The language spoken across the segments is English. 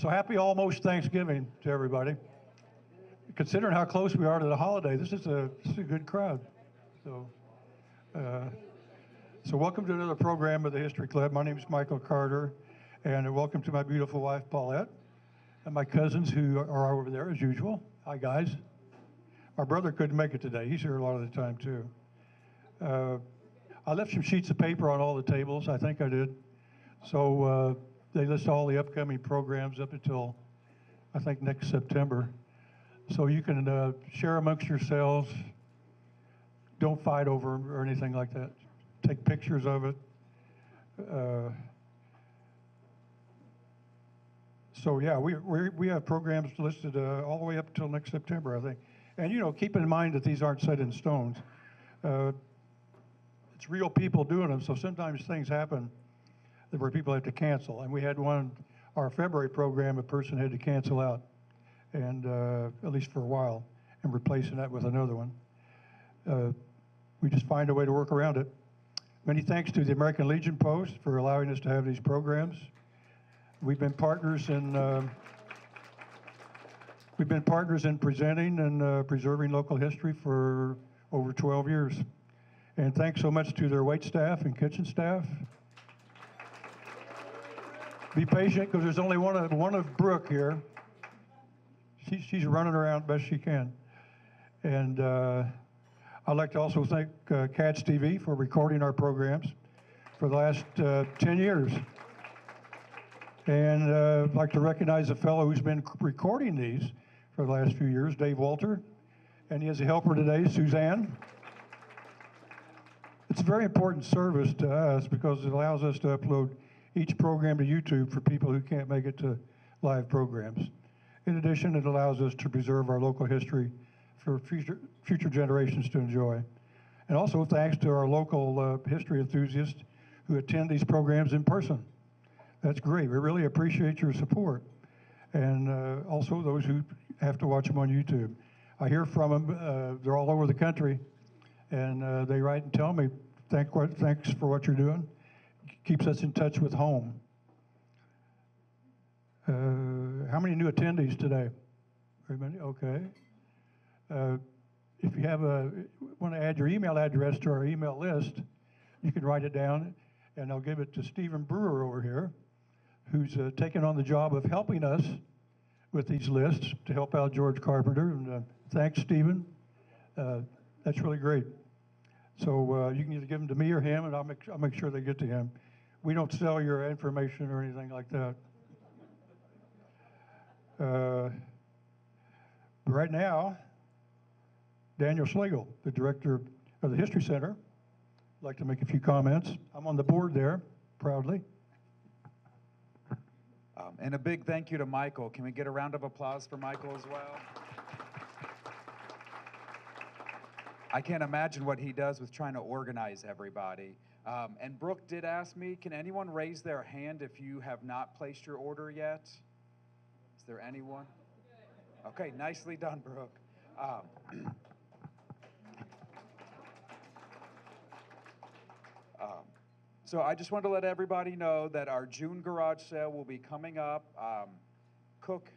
So happy almost Thanksgiving to everybody. Considering how close we are to the holiday, this is a good crowd. So, uh, so welcome to another program of the History Club. My name is Michael Carter, and welcome to my beautiful wife Paulette, and my cousins who are over there as usual. Hi guys. My brother couldn't make it today. He's here a lot of the time too. I left some sheets of paper on all the tables. I think I did. So they list all the upcoming programs up until I think next September. So you can share amongst yourselves. Don't fight over them or anything like that. Take pictures of it. So yeah, we have programs listed all the way up until next September, I think. And you know, keep in mind that these aren't set in stones. It's real people doing them, so sometimes things happen where people have to cancel. And we had our February program, a person had to cancel out, and at least for a while, and replacing that with another one. We just find a way to work around it. Many thanks to the American Legion Post for allowing us to have these programs. We've been partners in presenting and preserving local history for over 12 years. And thanks so much to their wait staff and kitchen staff. Be patient, because there's only one of Brooke here. She's running around best she can. And I'd like to also thank Cats TV for recording our programs for the last 10 years. And I'd like to recognize a fellow who's been recording these for the last few years, Dave Walter. And he has a helper today, Suzanne. It's a very important service to us because it allows us to upload each program to YouTube for people who can't make it to live programs. In addition, it allows us to preserve our local history for future generations to enjoy. And also thanks to our local history enthusiasts who attend these programs in person. That's great. We really appreciate your support. And also those who have to watch them on YouTube. I hear from them. They're all over the country. And they write and tell me, thanks for what you're doing. Keeps us in touch with home. How many new attendees today? Very many, okay. If you want to add your email address to our email list, you can write it down, and I'll give it to Stephen Brewer over here, who's taken on the job of helping us with these lists to help out George Carpenter. And thanks, Stephen. That's really great. So you can either give them to me or him, and I'll make sure they get to him. We don't sell your information or anything like that. Right now, Daniel Schlegel, the director of the History Center, would like to make a few comments. I'm on the board there, proudly. And a big thank you to Michael. Can we get a round of applause for Michael as well? I can't imagine what he does with trying to organize everybody. And Brooke did ask me, can anyone raise their hand if you have not placed your order yet? Is there anyone? Okay, nicely done, Brooke. So I just wanted to let everybody know that our June garage sale will be coming up. Cook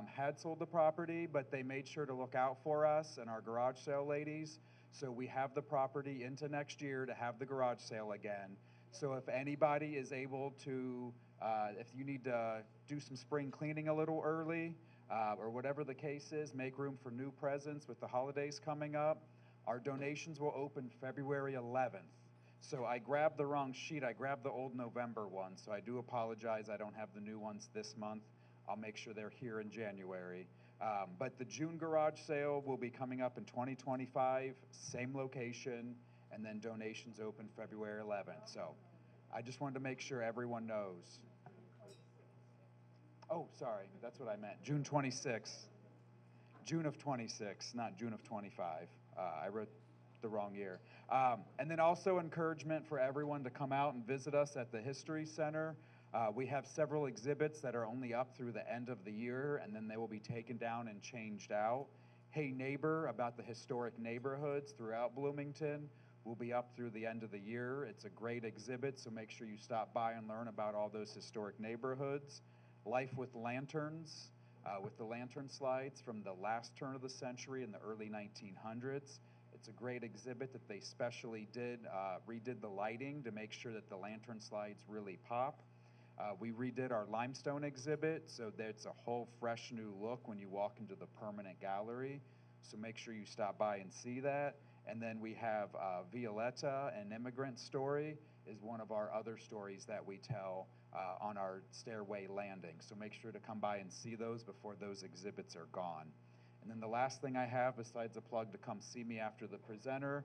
had sold the property, but they made sure to look out for us and our garage sale ladies. So we have the property into next year to have the garage sale again. So if anybody is able to, if you need to do some spring cleaning a little early, or whatever the case is, make room for new presents with the holidays coming up, our donations will open February 11th. So I grabbed the wrong sheet. I grabbed the old November one. So I do apologize. I don't have the new ones this month. I'll make sure they're here in January. But the June garage sale will be coming up in 2025, same location, and then donations open February 11th. So I just wanted to make sure everyone knows. Oh, sorry, that's what I meant. June 26th. June of 26, not June of 25. I wrote the wrong year. And then also encouragement for everyone to come out and visit us at the History Center. We have several exhibits that are only up through the end of the year, and then they will be taken down and changed out. Hey Neighbor, about the historic neighborhoods throughout Bloomington, will be up through the end of the year. It's a great exhibit, so make sure you stop by and learn about all those historic neighborhoods. Life with Lanterns, with the lantern slides from the last turn of the century in the early 1900s. It's a great exhibit that they specially redid the lighting to make sure that the lantern slides really pop. We redid our limestone exhibit, so that's a whole fresh new look when you walk into the permanent gallery. So make sure you stop by and see that. And then we have Violetta, an immigrant story, is one of our other stories that we tell on our stairway landing. So make sure to come by and see those before those exhibits are gone. And then the last thing I have, besides a plug to come see me after the presenter,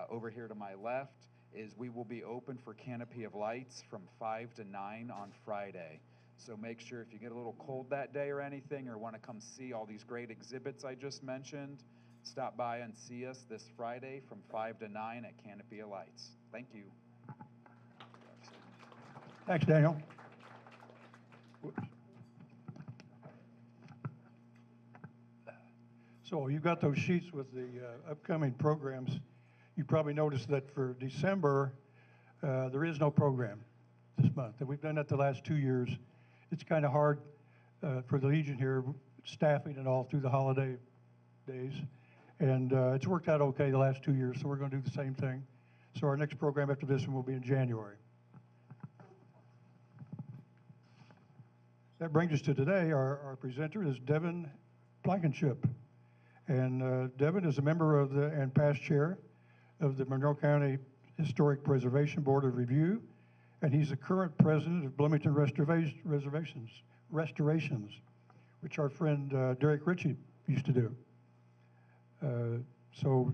over here to my left, is we will be open for Canopy of Lights from 5 to 9 on Friday. So make sure if you get a little cold that day or anything, or want to come see all these great exhibits I just mentioned, stop by and see us this Friday from 5 to 9 at Canopy of Lights. Thank you. Thanks, Daniel. Whoops. So you've got those sheets with the upcoming programs. You probably noticed that for December, there is no program this month. And we've done that the last 2 years. It's kind of hard for the Legion here, staffing and all through the holiday days. And it's worked out okay the last 2 years, so we're going to do the same thing. So our next program after this one will be in January. That brings us to today. Our presenter is Devin Blankenship. And Devin is a member of and past chair of the Monroe County Historic Preservation Board of Review, and he's the current president of Bloomington Restorations, which our friend Derek Ritchie used to do. So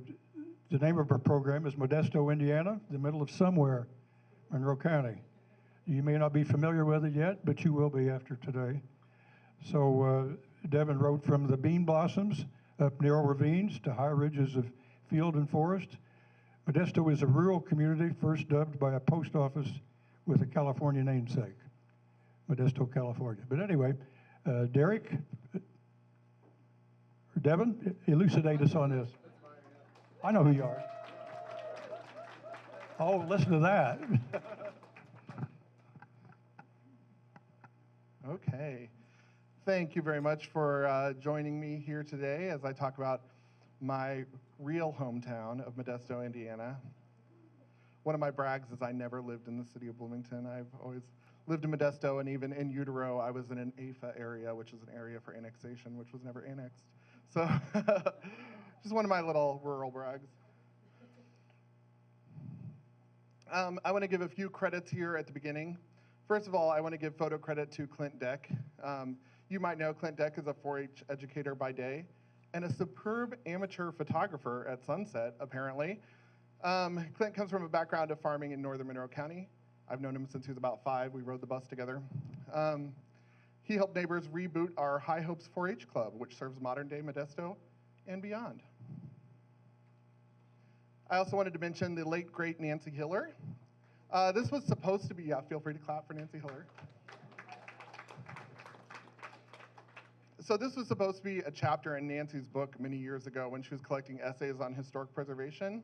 the name of our program is Modesto, Indiana, the middle of somewhere, Monroe County. You may not be familiar with it yet, but you will be after today. So Devin wrote from the bean blossoms up narrow ravines to high ridges of field and forest. Modesto is a rural community first dubbed by a post office with a California namesake, Modesto, California. But anyway, Derek, or Devin, elucidate us on this. I know who you are. Oh, listen to that. Okay. Thank you very much for joining me here today as I talk about my real hometown of Modesto, Indiana. One of my brags is I never lived in the city of Bloomington. I've always lived in Modesto, and even in utero, I was in an AFA area, which is an area for annexation, which was never annexed. So just one of my little rural brags. I want to give a few credits here at the beginning. First of all, I want to give photo credit to Clint Deck. You might know Clint Deck is a 4-H educator by day and a superb amateur photographer at sunset, apparently. Clint comes from a background of farming in northern Monroe County. I've known him since he was about 5. We rode the bus together. He helped neighbors reboot our High Hopes 4-H Club, which serves modern-day Modesto and beyond. I also wanted to mention the late, great Nancy Hiller. This was supposed to be, yeah, feel free to clap for Nancy Hiller. So this was supposed to be a chapter in Nancy's book many years ago when she was collecting essays on historic preservation,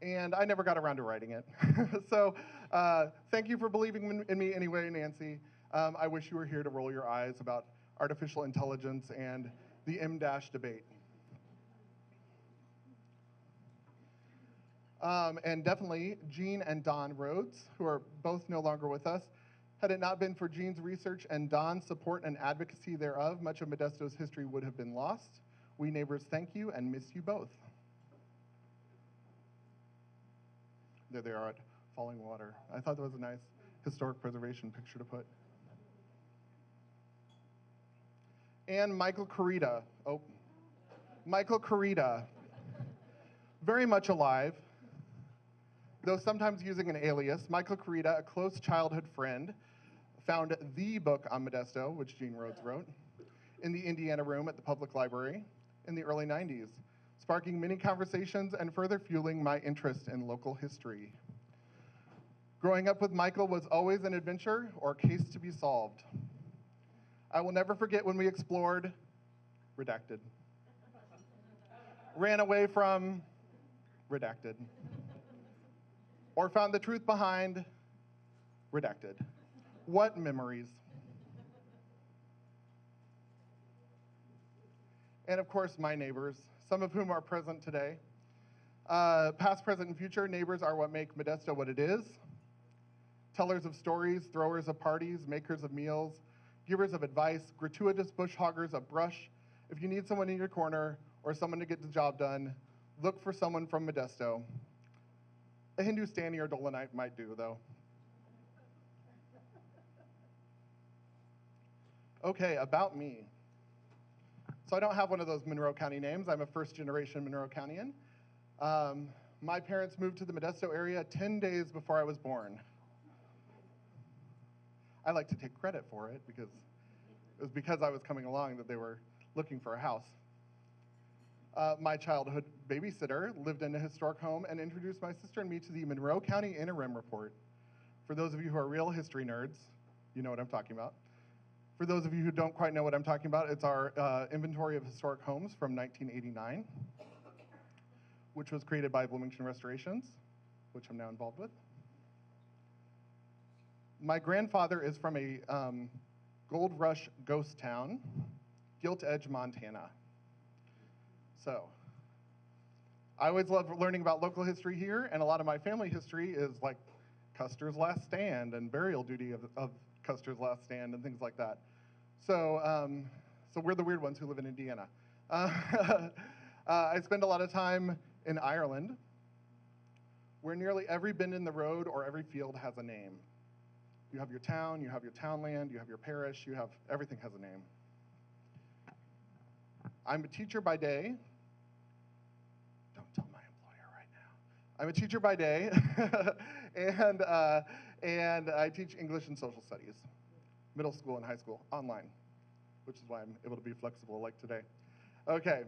and I never got around to writing it. So thank you for believing in me anyway, Nancy. I wish you were here to roll your eyes about artificial intelligence and the M- debate. And definitely Jean and Don Rhodes, who are both no longer with us. Had it not been for Jean's research and Don's support and advocacy thereof, much of Modesto's history would have been lost. We neighbors thank you and miss you both. There they are at Falling Water. I thought that was a nice historic preservation picture to put. And Michael Carita. Oh, Michael Carita. Very much alive, though sometimes using an alias. Michael Carita, a close childhood friend, found the book on Modesto, which Jean Rhodes wrote, in the Indiana Room at the Public Library in the early 90s, sparking many conversations and further fueling my interest in local history. Growing up with Michael was always an adventure or case to be solved. I will never forget when we explored, redacted, ran away from, redacted, or found the truth behind, redacted. What memories? and of course my neighbors, some of whom are present today. Past, present, and future neighbors are what make Modesto what it is. Tellers of stories, throwers of parties, makers of meals, givers of advice, gratuitous bush hoggers of brush. If you need someone in your corner or someone to get the job done, look for someone from Modesto. A Hindustani or Dolomite might do, though. Okay, about me. So I don't have one of those Monroe County names. I'm a first-generation Monroe Countyan. My parents moved to the Modesto area 10 days before I was born. I like to take credit for it because it was because I was coming along that they were looking for a house. My childhood babysitter lived in a historic home and introduced my sister and me to the Monroe County Interim Report. For those of you who are real history nerds, you know what I'm talking about. For those of you who don't quite know what I'm talking about, it's our inventory of historic homes from 1989, which was created by Bloomington Restorations, which I'm now involved with. My grandfather is from a gold rush ghost town, Gilt Edge, Montana. So, I always love learning about local history here, and a lot of my family history is like Custer's Last Stand and burial duty of Custer's Last Stand and things like that. So, so we're the weird ones who live in Indiana. I spend a lot of time in Ireland, where nearly every bend in the road or every field has a name. You have your town, you have your townland, you have your parish, you have, everything has a name. I'm a teacher by day. Don't tell my employer right now. I'm a teacher by day, and I teach English and social studies, middle school and high school, online, which is why I'm able to be flexible like today. Okay,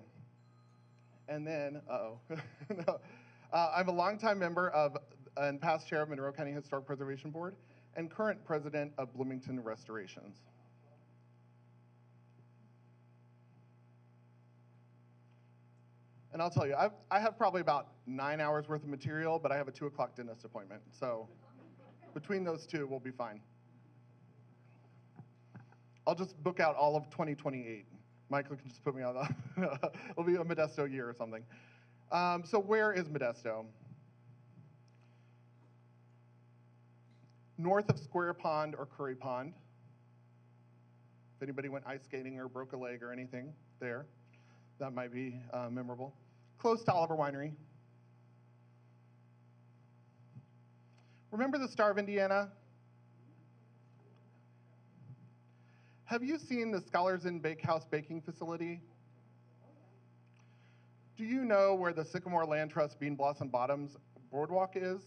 and then, no. I'm a longtime member of and past chair of Monroe County Historic Preservation Board and current president of Bloomington Restorations. And I'll tell you, I have probably about 9 hours worth of material, but I have a 2 o'clock dentist appointment. So between those two, we'll be fine. I'll just book out all of 2028. Michael can just put me on the, it'll be a Modesto year or something. So where is Modesto? North of Square Pond or Curry Pond. If anybody went ice skating or broke a leg or anything there, that might be memorable. Close to Oliver Winery. Remember the Star of Indiana? Have you seen the Scholars Inn Bakehouse baking facility? Do you know where the Sycamore Land Trust Bean Blossom Bottoms boardwalk is?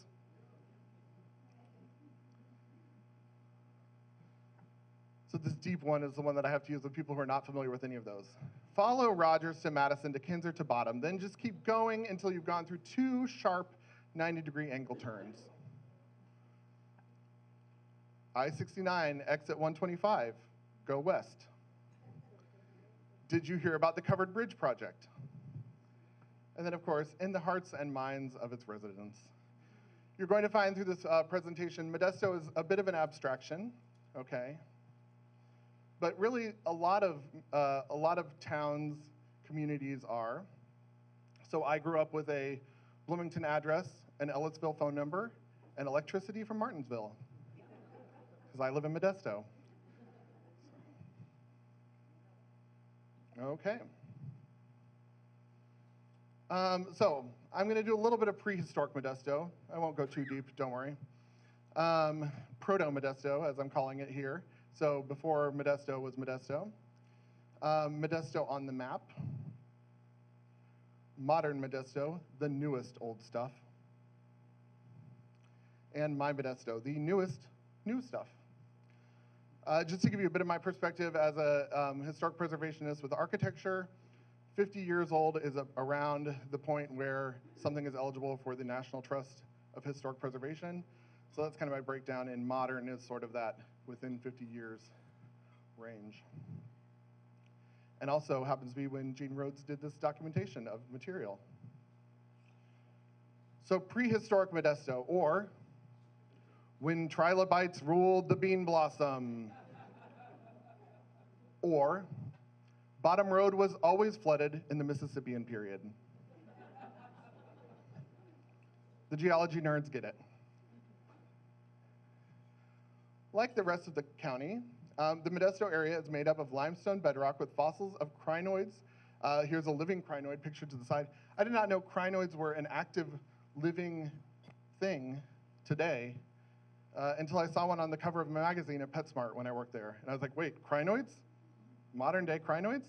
So this deep one is the one that I have to use with people who are not familiar with any of those. Follow Rogers to Madison to Kinzer to Bottom, then just keep going until you've gone through 2 sharp 90-degree angle turns. I-69, exit 125, go west. Did you hear about the Covered Bridge project? And then, of course, in the hearts and minds of its residents. You're going to find through this presentation, Modesto is a bit of an abstraction, okay? But really, a lot of towns, communities are. So I grew up with a Bloomington address, an Ellettsville phone number, and electricity from Martinsville, because I live in Modesto. Okay. So I'm going to do a little bit of prehistoric Modesto. I won't go too deep, don't worry. Proto-Modesto, as I'm calling it here. So before Modesto was Modesto. Modesto on the map. Modern Modesto, the newest old stuff. And my Modesto, the newest new stuff. Just to give you a bit of my perspective as a historic preservationist with architecture, 50 years old is around the point where something is eligible for the National Trust of Historic Preservation. So that's kind of my breakdown, and modern is sort of that within 50 years range. And also happens to be when Gene Rhodes did this documentation of material. So prehistoric Modesto, or when trilobites ruled the bean blossom, or Bottom Road was always flooded in the Mississippian period. The geology nerds get it. Like the rest of the county, the Modesto area is made up of limestone bedrock with fossils of crinoids. Here's a living crinoid pictured to the side. I did not know crinoids were an active living thing today until I saw one on the cover of a magazine at PetSmart when I worked there. And I was like, wait, crinoids? Modern day crinoids?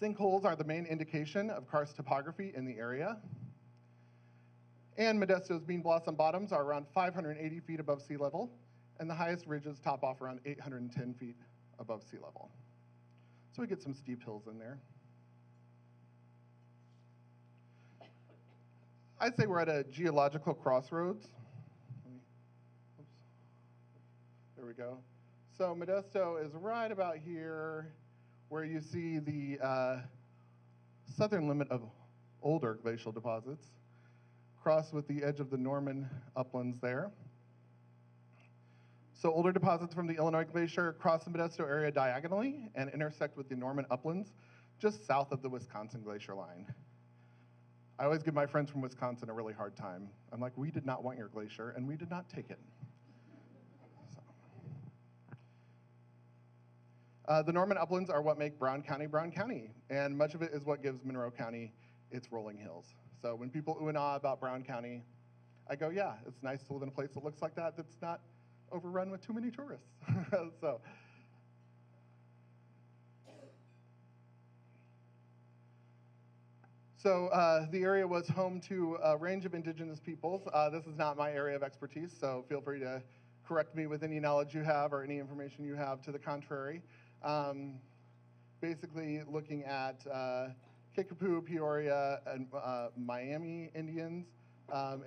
Sinkholes are the main indication of karst topography in the area. And Modesto's bean blossom bottoms are around 580 feet above sea level, and the highest ridges top off around 810 feet above sea level. So we get some steep hills in there. I'd say we're at a geological crossroads. There we go. So Modesto is right about here, where you see the southern limit of older glacial deposits, cross with the edge of the Norman uplands there. So older deposits from the Illinois Glacier cross the Modesto area diagonally and intersect with the Norman uplands just south of the Wisconsin Glacier line. I always give my friends from Wisconsin a really hard time. I'm like, we did not want your glacier, and we did not take it. The Norman uplands are what make Brown County, and much of it is what gives Monroe County its rolling hills. So when people ooh and ah about Brown County, I go, yeah, it's nice to live in a place that looks like that, that's not overrun with too many tourists. So the area was home to a range of indigenous peoples. This is not my area of expertise, so feel free to correct me with any knowledge you have or any information you have to the contrary. Basically looking at Kickapoo, Peoria, and Miami Indians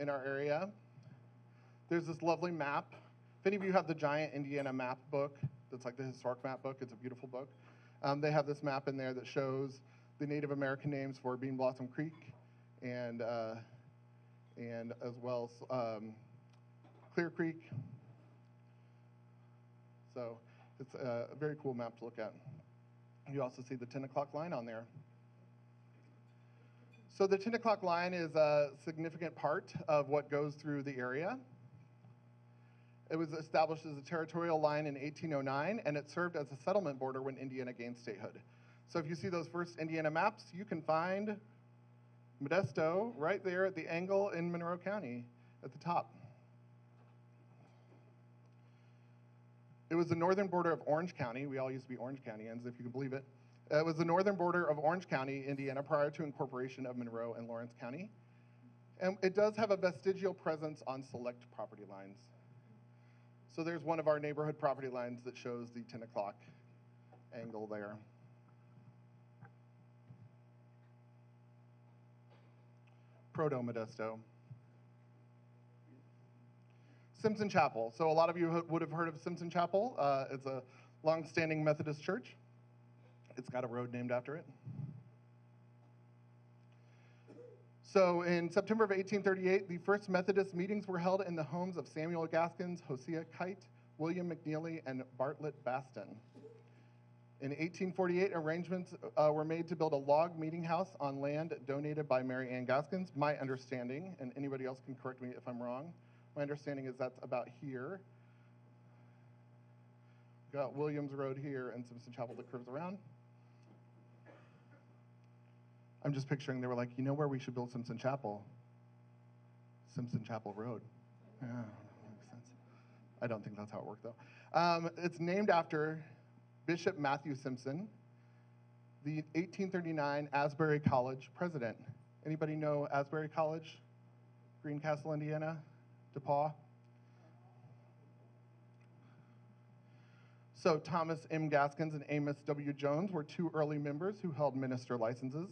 in our area. There's this lovely map. If any of you have the giant Indiana map book, that's like the historic map book, it's a beautiful book. They have this map in there that shows the Native American names for Bean Blossom Creek and as well as Clear Creek. So it's a very cool map to look at. You also see the 10 o'clock line on there. So the 10 o'clock line is a significant part of what goes through the area. It was established as a territorial line in 1809, and it served as a settlement border when Indiana gained statehood. So if you see those first Indiana maps, you can find Modesto right there at the angle in Monroe County at the top. It was the northern border of Orange County. We all used to be Orange Countyans, if you can believe it. It was the northern border of Orange County, Indiana, prior to incorporation of Monroe and Lawrence County. And it does have a vestigial presence on select property lines. So there's one of our neighborhood property lines that shows the 10 o'clock angle there. Proto-Modesto. Simpson Chapel. So a lot of you would have heard of Simpson Chapel. It's a long-standing Methodist church. It's got a road named after it. So in September of 1838, the first Methodist meetings were held in the homes of Samuel Gaskins, Hosea Kite, William McNeely, and Bartlett Baston. In 1848, arrangements were made to build a log meeting house on land donated by Mary Ann Gaskins. My understanding, and anybody else can correct me if I'm wrong, my understanding is that's about here. Got Williams Road here and Simpson Chapel that curves around. I'm just picturing, they were like, you know where we should build Simpson Chapel? Simpson Chapel Road. Yeah, makes sense. I don't think that's how it worked, though. It's named after Bishop Matthew Simpson, the 1839 Asbury College president. Anybody know Asbury College? Greencastle, Indiana? DePaul? So Thomas M. Gaskins and Amos W. Jones were two early members who held minister licenses.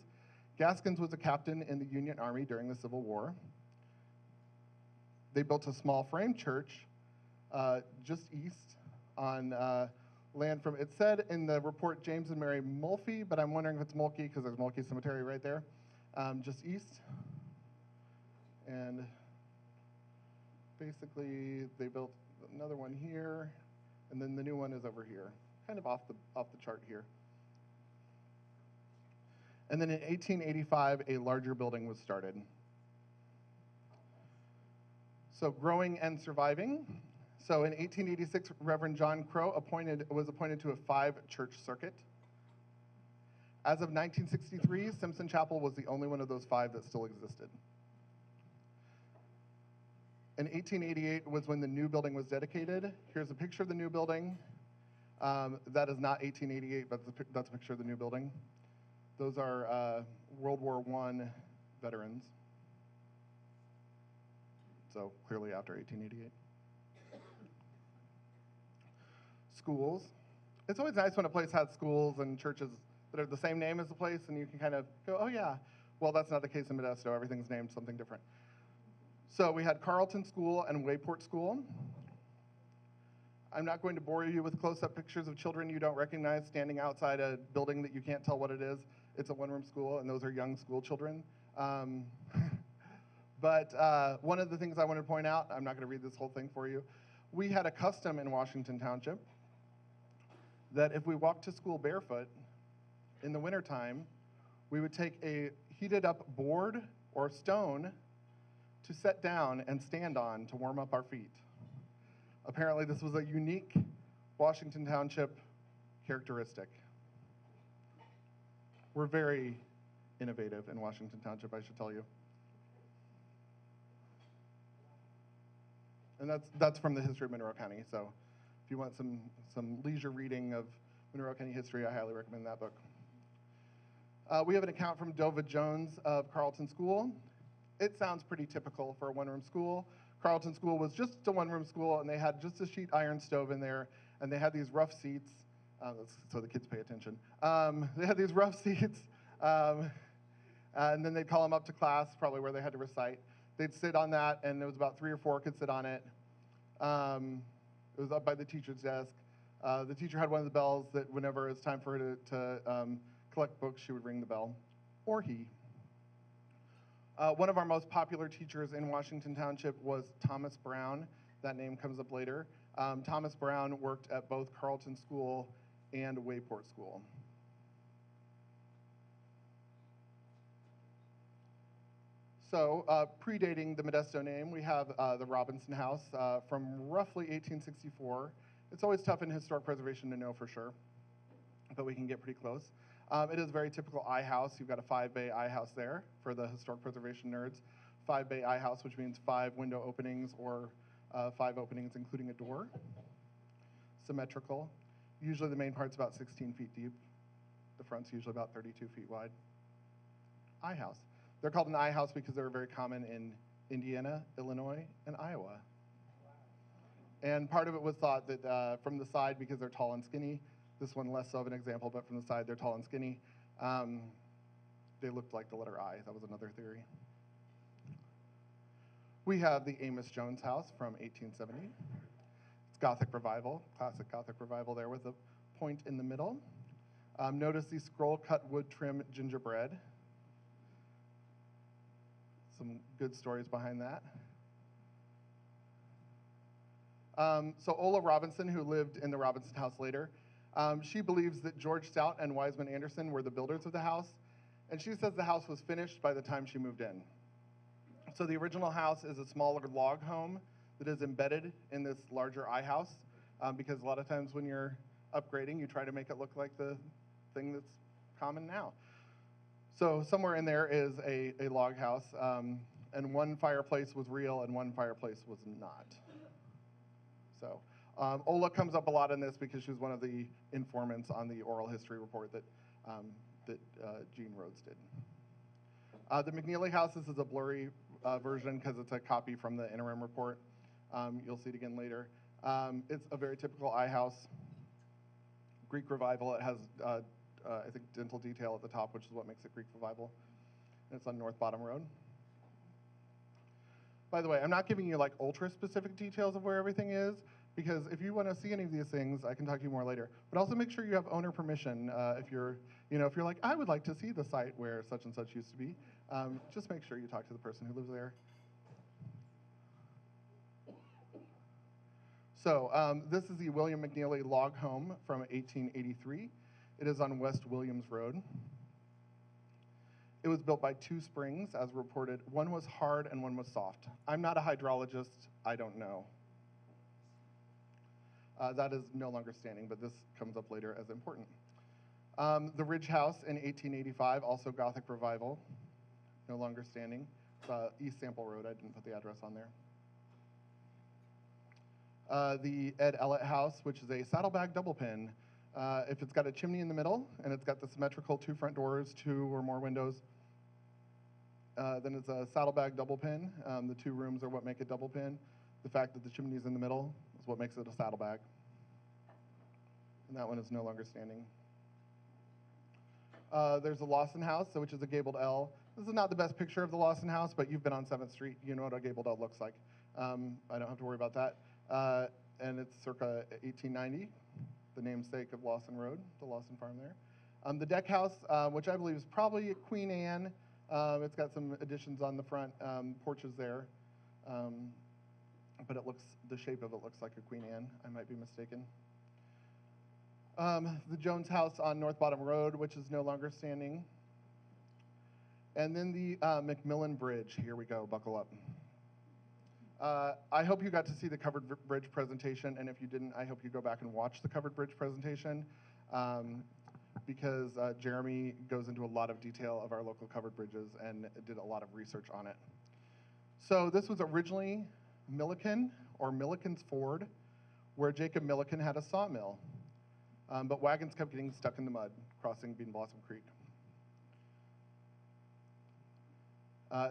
Gaskins was a captain in the Union Army during the Civil War. They built a small frame church just east on land from, it said in the report, James and Mary Mulphy, but I'm wondering if it's Mulkey because there's Mulkey Cemetery right there, just east. And basically they built another one here, and then the new one is over here, kind of off the chart here. And then in 1885, a larger building was started. So growing and surviving. So in 1886, Reverend John Crow was appointed to a 5-church circuit. As of 1963, Simpson Chapel was the only one of those 5 that still existed. In 1888 was when the new building was dedicated. Here's a picture of the new building. That is not 1888, but that's a picture of the new building. Those are World War I veterans. So clearly after 1888. Schools. It's always nice when a place has schools and churches that are the same name as the place, and you can kind of go, oh yeah. Well, that's not the case in Modesto. Everything's named something different. So we had Carlton School and Wayport School. I'm not going to bore you with close-up pictures of children you don't recognize standing outside a building that you can't tell what it is. It's a one-room school, and those are young school children. But one of the things I want to point out, I'm not going to read this whole thing for you. We had a custom in Washington Township that if we walked to school barefoot in the wintertime, we would take a heated up board or stone to set down and stand on to warm up our feet. Apparently this was a unique Washington Township characteristic. We're very innovative in Washington Township, I should tell you. And that's from the history of Monroe County, so if you want some leisure reading of Monroe County history, I highly recommend that book. We have an account from Dova Jones of Carlton School. It sounds pretty typical for a one-room school. Carlton School was just a one-room school, and they had just a sheet iron stove in there, and they had these rough seats, so the kids pay attention. They had these rough seats, and then they'd call them up to class, probably where they had to recite. They'd sit on that, and there was about 3 or 4 could sit on it. It was up by the teacher's desk. The teacher had one of the bells that whenever it was time for her to collect books, she would ring the bell, or he. One of our most popular teachers in Washington Township was Thomas Brown. That name comes up later. Thomas Brown worked at both Carlton School and Wayport School. So, predating the Modesto name, we have the Robinson House from roughly 1864. It's always tough in historic preservation to know for sure, but we can get pretty close. It is a very typical I house. You've got a 5-bay I house there for the historic preservation nerds. 5-bay I house, which means 5 window openings or 5 openings including a door. Symmetrical. Usually the main part's about 16 feet deep. The front's usually about 32 feet wide. I house. They're called an I house because they were very common in Indiana, Illinois, and Iowa. And part of it was thought that from the side, because they're tall and skinny, this one less so of an example, but from the side they're tall and skinny, they looked like the letter I. That was another theory. We have the Amos Jones House from 1870. It's Gothic Revival, classic Gothic Revival there with a point in the middle. Notice the scroll-cut wood trim gingerbread. Some good stories behind that. So Ola Robinson, who lived in the Robinson House later, she believes that George Stout and Wiseman Anderson were the builders of the house, and she says the house was finished by the time she moved in. So the original house is a smaller log home that is embedded in this larger I house, because a lot of times when you're upgrading, you try to make it look like the thing that's common now. So somewhere in there is a log house, and one fireplace was real and one fireplace was not. So Ola comes up a lot in this because she was one of the informants on the oral history report that Gene Rhodes did. The McNeely house, this is a blurry version because it's a copy from the interim report. You'll see it again later. It's a very typical I house. Greek Revival, it has, I think, dental detail at the top, which is what makes it Greek Revival. And it's on North Bottom Road. By the way, I'm not giving you like ultra specific details of where everything is, because if you want to see any of these things, I can talk to you more later. But also make sure you have owner permission. If you're like, I would like to see the site where such and such used to be, just make sure you talk to the person who lives there. So this is the William McNeely log home from 1883. It is on West Williams Road. It was built by 2 springs, as reported. One was hard and one was soft. I'm not a hydrologist. I don't know. That is no longer standing, but this comes up later as important. The Ridge House in 1885, also Gothic revival, no longer standing. East Sample Road, I didn't put the address on there. The Ed Ellett House, which is a saddlebag double pin. If it's got a chimney in the middle and it's got the symmetrical 2 front doors, 2 or more windows, then it's a saddlebag double pin. The 2 rooms are what make it double pin. The fact that the chimney is in the middle is what makes it a saddlebag. And that one is no longer standing. There's the Lawson House, which is a gabled L. This is not the best picture of the Lawson House, but you've been on 7th Street. You know what a gabled L looks like. I don't have to worry about that. And it's circa 1890, the namesake of Lawson Road, the Lawson farm there. The deck house, which I believe is probably Queen Anne. It's got some additions on the front, porches there. But the shape of it looks like a Queen Anne. I might be mistaken. The Jones House on North Bottom Road, which is no longer standing. And then the McMillan Bridge. Here we go, buckle up. I hope you got to see the covered bridge presentation, and if you didn't, I hope you go back and watch the covered bridge presentation, because Jeremy goes into a lot of detail of our local covered bridges and did a lot of research on it. So this was originally Milliken, or Milliken's Ford, where Jacob Milliken had a sawmill, but wagons kept getting stuck in the mud crossing Bean Blossom Creek.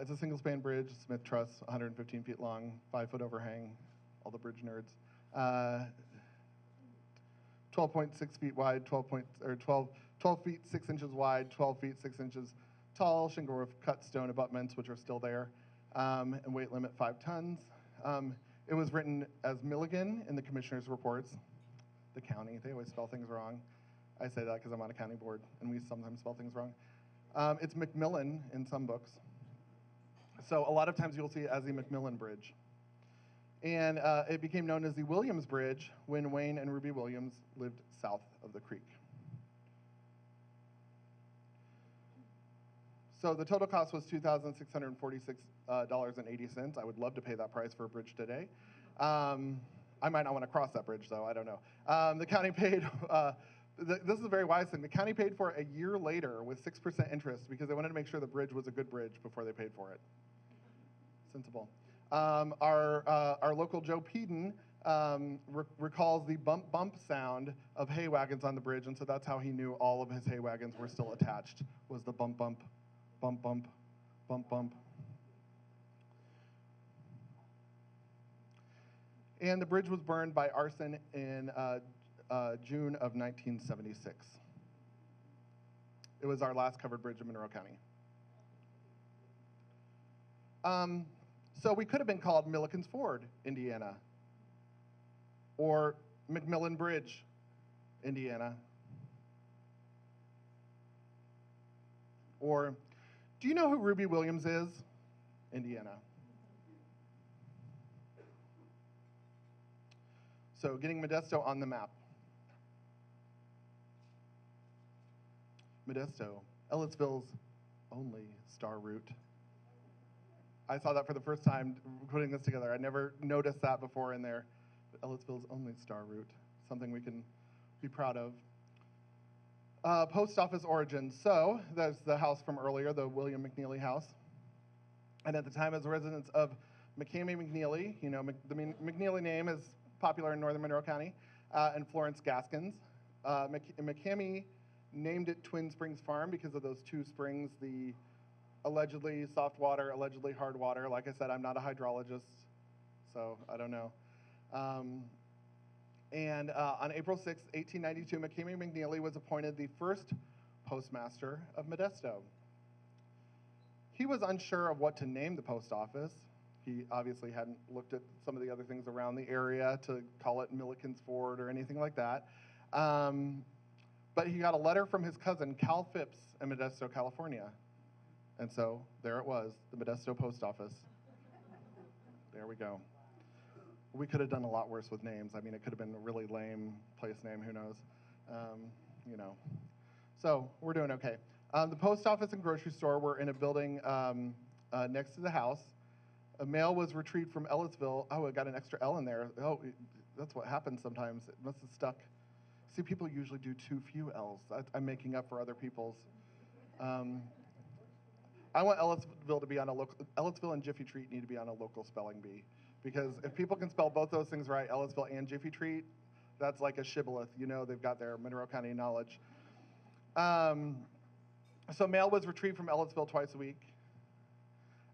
It's a single-span bridge, Smith truss, 115 feet long, 5-foot overhang, all the bridge nerds. 12.6 feet wide, 12 feet 6 inches wide, 12 feet 6 inches tall, shingle roof, cut stone abutments, which are still there, and weight limit 5 tons. It was written as Milligan in the commissioner's reports. The county, they always spell things wrong. I say that because I'm on a county board, and we sometimes spell things wrong. It's McMillan in some books. So a lot of times you'll see it as the McMillan Bridge. And it became known as the Williams Bridge when Wayne and Ruby Williams lived south of the creek. So the total cost was $2,646.80. I would love to pay that price for a bridge today. I might not want to cross that bridge, though. I don't know. The county paid, this is a very wise thing. The county paid for it a year later with 6% interest because they wanted to make sure the bridge was a good bridge before they paid for it. Sensible. Our local Joe Peden recalls the bump bump sound of hay wagons on the bridge, and so that's how he knew all of his hay wagons were still attached, was the bump bump, bump bump, bump bump. And the bridge was burned by arson in June of 1976. It was our last covered bridge in Monroe County. So we could have been called Milliken's Ford, Indiana, or McMillan Bridge, Indiana. Or, do you know who Ruby Williams is? Indiana. So getting Modesto on the map. Modesto, Ellettsville's only star route. I saw that for the first time putting this together. I never noticed that before in there. Ellettsville's only star route, something we can be proud of. Post office origins. So there's the house from earlier, the William McNeely house. And at the time, as residents of McCamey McNeely, you know, the McNeely name is popular in northern Monroe County, and Florence Gaskins. McCamey named it Twin Springs Farm because of those 2 springs, the allegedly soft water, allegedly hard water. Like I said, I'm not a hydrologist, so I don't know. And on April 6, 1892, McCamey McNeely was appointed the first postmaster of Modesto. He was unsure of what to name the post office. He obviously hadn't looked at some of the other things around the area to call it Milliken's Ford or anything like that. But he got a letter from his cousin, Cal Phipps, in Modesto, California. And so there it was, the Modesto post office. There we go. We could have done a lot worse with names. I mean, it could have been a really lame place name, who knows? You know. So we're doing okay. The post office and grocery store were in a building next to the house. A mail was retrieved from Ellisville. Oh, it got an extra L in there. Oh, that's what happens sometimes. It must have stuck. See, people usually do too few L's. I'm making up for other people's. I want Ellisville to be on a local. Ellisville and Jiffy Treat need to be on a local spelling bee, because if people can spell both those things right, Ellisville and Jiffy Treat, that's like a shibboleth. You know, they've got their Monroe County knowledge. So mail was retrieved from Ellisville twice a week.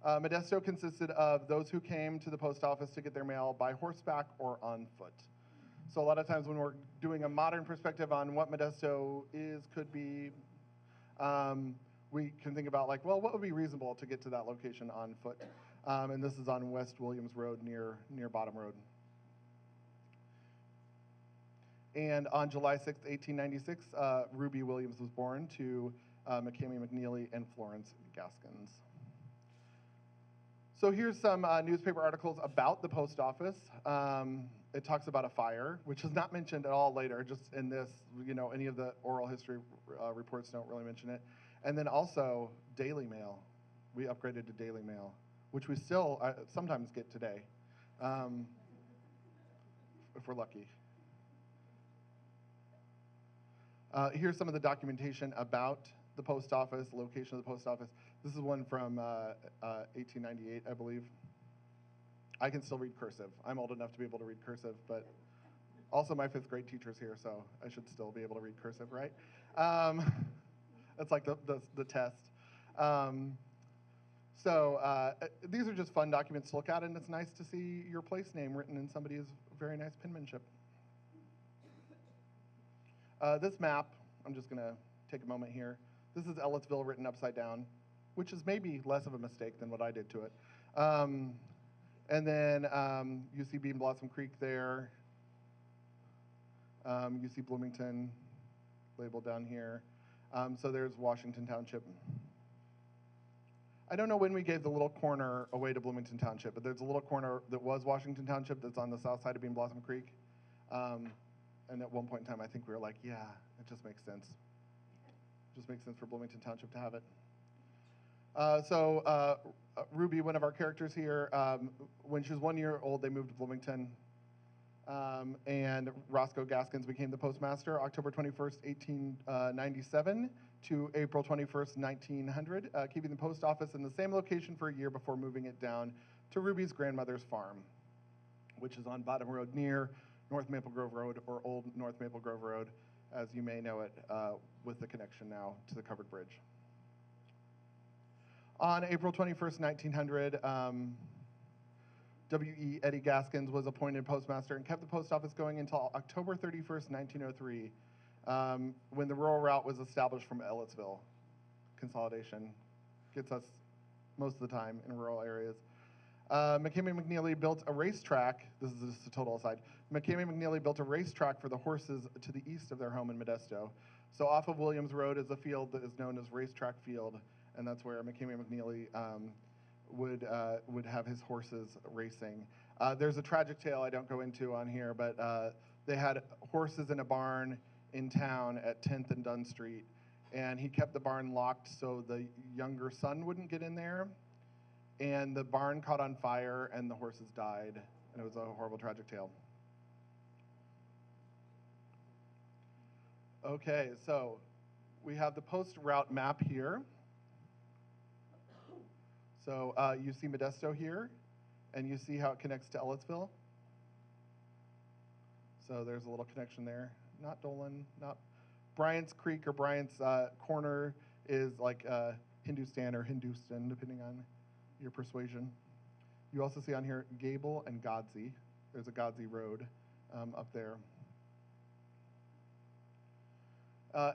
Modesto consisted of those who came to the post office to get their mail by horseback or on foot. So a lot of times when we're doing a modern perspective on what Modesto is, could be, we can think about like, well, what would be reasonable to get to that location on foot? And this is on West Williams Road near Bottom Road. And on July 6th, 1896, Ruby Williams was born to McCamey McNeely and Florence Gaskins. So here's some newspaper articles about the post office. It talks about a fire, which is not mentioned at all later, just in this, you know, any of the oral history reports don't really mention it. And then also Daily Mail. We upgraded to Daily Mail, which we still sometimes get today, if we're lucky. Here's some of the documentation about the post office, location of the post office. This is one from 1898, I believe. I can still read cursive. I'm old enough to be able to read cursive, but also my 5th grade teacher's here, so I should still be able to read cursive, right? That's like the test. These are just fun documents to look at, and it's nice to see your place name written in somebody's very nice penmanship. This map, I'm just going to take a moment here. This is Ellisville written upside down, which is maybe less of a mistake than what I did to it. And then you see Bean Blossom Creek there. You see Bloomington labeled down here. So there's Washington Township. I don't know when we gave the little corner away to Bloomington Township, but there's a little corner that was Washington Township that's on the south side of Bean Blossom Creek. And at one point in time, I think we were like, yeah, it just makes sense. It just makes sense for Bloomington Township to have it. Ruby, one of our characters here, when she was 1 year old, they moved to Bloomington. And Roscoe Gaskins became the postmaster October 21st, 1897 to April 21st, 1900, keeping the post office in the same location for a year before moving it down to Ruby's grandmother's farm, which is on Bottom Road near North Maple Grove Road, or Old North Maple Grove Road, as you may know it, with the connection now to the covered bridge. On April 21st, 1900, W.E. Eddie Gaskins was appointed postmaster and kept the post office going until October 31st, 1903, when the rural route was established from Ellisville. Consolidation gets us most of the time in rural areas. McCamey McNeely built a racetrack. This is just a total aside. McCamey McNeely built a racetrack for the horses to the east of their home in Modesto. So off of Williams Road is a field that is known as Racetrack Field, and that's where McCamey McNeely would have his horses racing. There's a tragic tale I don't go into on here, but they had horses in a barn in town at 10th and Dunn Street, and he kept the barn locked so the younger son wouldn't get in there. And the barn caught on fire, and the horses died, and it was a horrible, tragic tale. Okay, so we have the post route map here. So you see Modesto here, and you see how it connects to Ellisville. So there's a little connection there. Not Dolan, not Bryant's Creek or Bryant's Corner is like Hindustan or Hindustan, depending on your persuasion. You also see on here Gable and Godsey. There's a Godsey Road up there.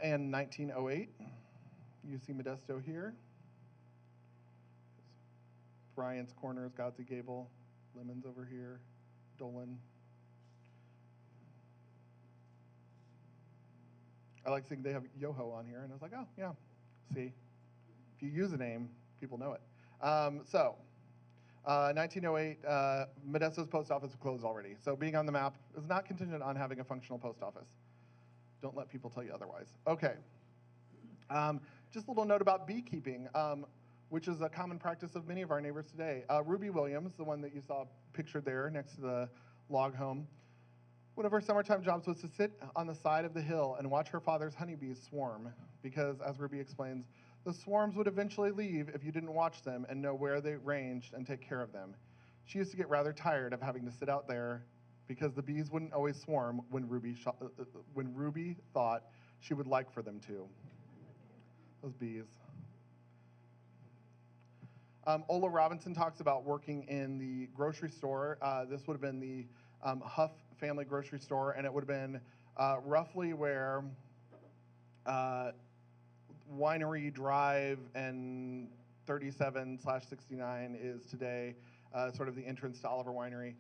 And 1908, you see Modesto here. Bryant's Corners, Godsey Gable, Lemons over here, Dolan. I like seeing they have Yoho on here, and I was like, oh, yeah. See, if you use a name, people know it. 1908, Modesto's post office was closed already. So being on the map is not contingent on having a functional post office. Don't let people tell you otherwise. Okay. Just a little note about beekeeping, which is a common practice of many of our neighbors today. Ruby Williams, the one that you saw pictured there next to the log home, one of her summertime jobs was to sit on the side of the hill and watch her father's honeybees swarm, because, as Ruby explains, the swarms would eventually leave if you didn't watch them and know where they ranged and take care of them. She used to get rather tired of having to sit out there because the bees wouldn't always swarm when Ruby thought she would like for them to. Those bees. Ola Robinson talks about working in the grocery store. This would have been the Huff family grocery store, and it would have been roughly where Winery Drive and 37/69 is today, sort of the entrance to Oliver Winery.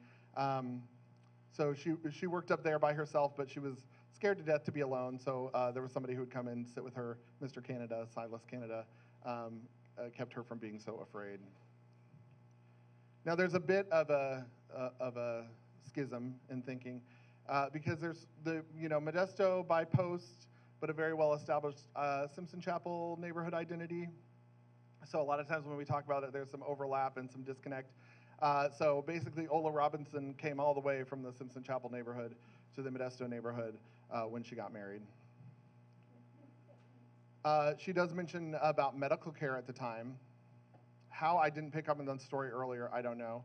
So she worked up there by herself, but she was scared to death to be alone, so there was somebody who would come and sit with her. Mr. Canada, Silas Canada, kept her from being so afraid. Now there's a bit of a schism in thinking, because there's Modesto by post, but a very well-established Simpson Chapel neighborhood identity. So a lot of times when we talk about it, there's some overlap and some disconnect. So basically, Ola Robinson came all the way from the Simpson Chapel neighborhood to the Modesto neighborhood when she got married. She does mention about medical care at the time. How I didn't pick up on the story earlier, I don't know.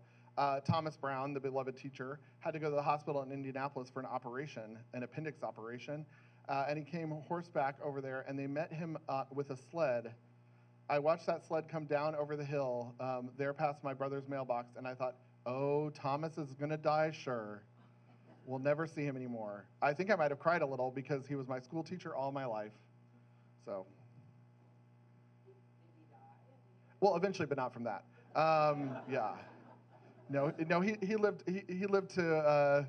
Thomas Brown, the beloved teacher, had to go to the hospital in Indianapolis for an operation, an appendix operation, and he came horseback over there, and they met him with a sled. I watched that sled come down over the hill, there past my brother's mailbox, and I thought, oh, Thomas is gonna die, sure. We'll never see him anymore. I think I might have cried a little because he was my school teacher all my life. So. Did he die? Well, eventually, but not from that. Yeah. No, he lived to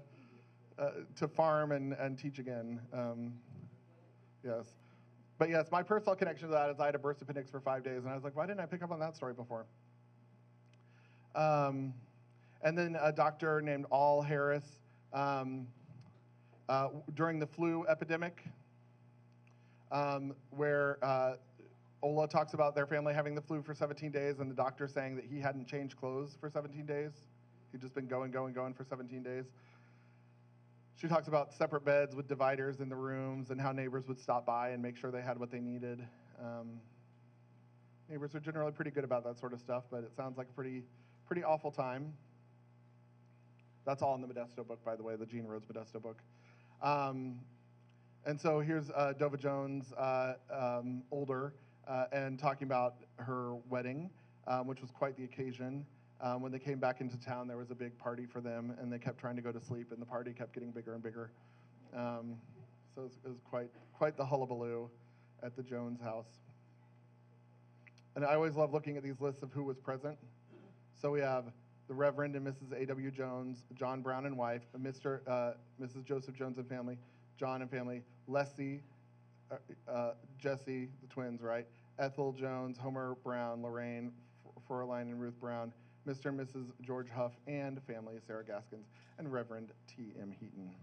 farm and teach again. Yes. But yes, my personal connection to that is I had a burst appendix for 5 days, and I was like, why didn't I pick up on that story before? And then a doctor named Al Harris, during the flu epidemic, where Ola talks about their family having the flu for 17 days, and the doctor saying that he hadn't changed clothes for 17 days. He'd just been going for 17 days. She talks about separate beds with dividers in the rooms and how neighbors would stop by and make sure they had what they needed. Neighbors are generally pretty good about that sort of stuff, but it sounds like a pretty awful time. That's all in the Modesto book, by the way, the Gene Rhodes Modesto book. And so here's Dova Jones, older, and talking about her wedding, which was quite the occasion. When they came back into town, there was a big party for them, and they kept trying to go to sleep, and the party kept getting bigger and bigger. So it was quite the hullabaloo at the Jones house. And I always love looking at these lists of who was present. So we have the Reverend and Mrs. A.W. Jones, John Brown and wife, Mrs. Joseph Jones and family, John and family, Leslie, Jesse, the twins, right? Ethel Jones, Homer Brown, Lorraine, Fräulein and Ruth Brown, Mr. and Mrs. George Huff and family, Sarah Gaskins, and Reverend T.M. Heaton.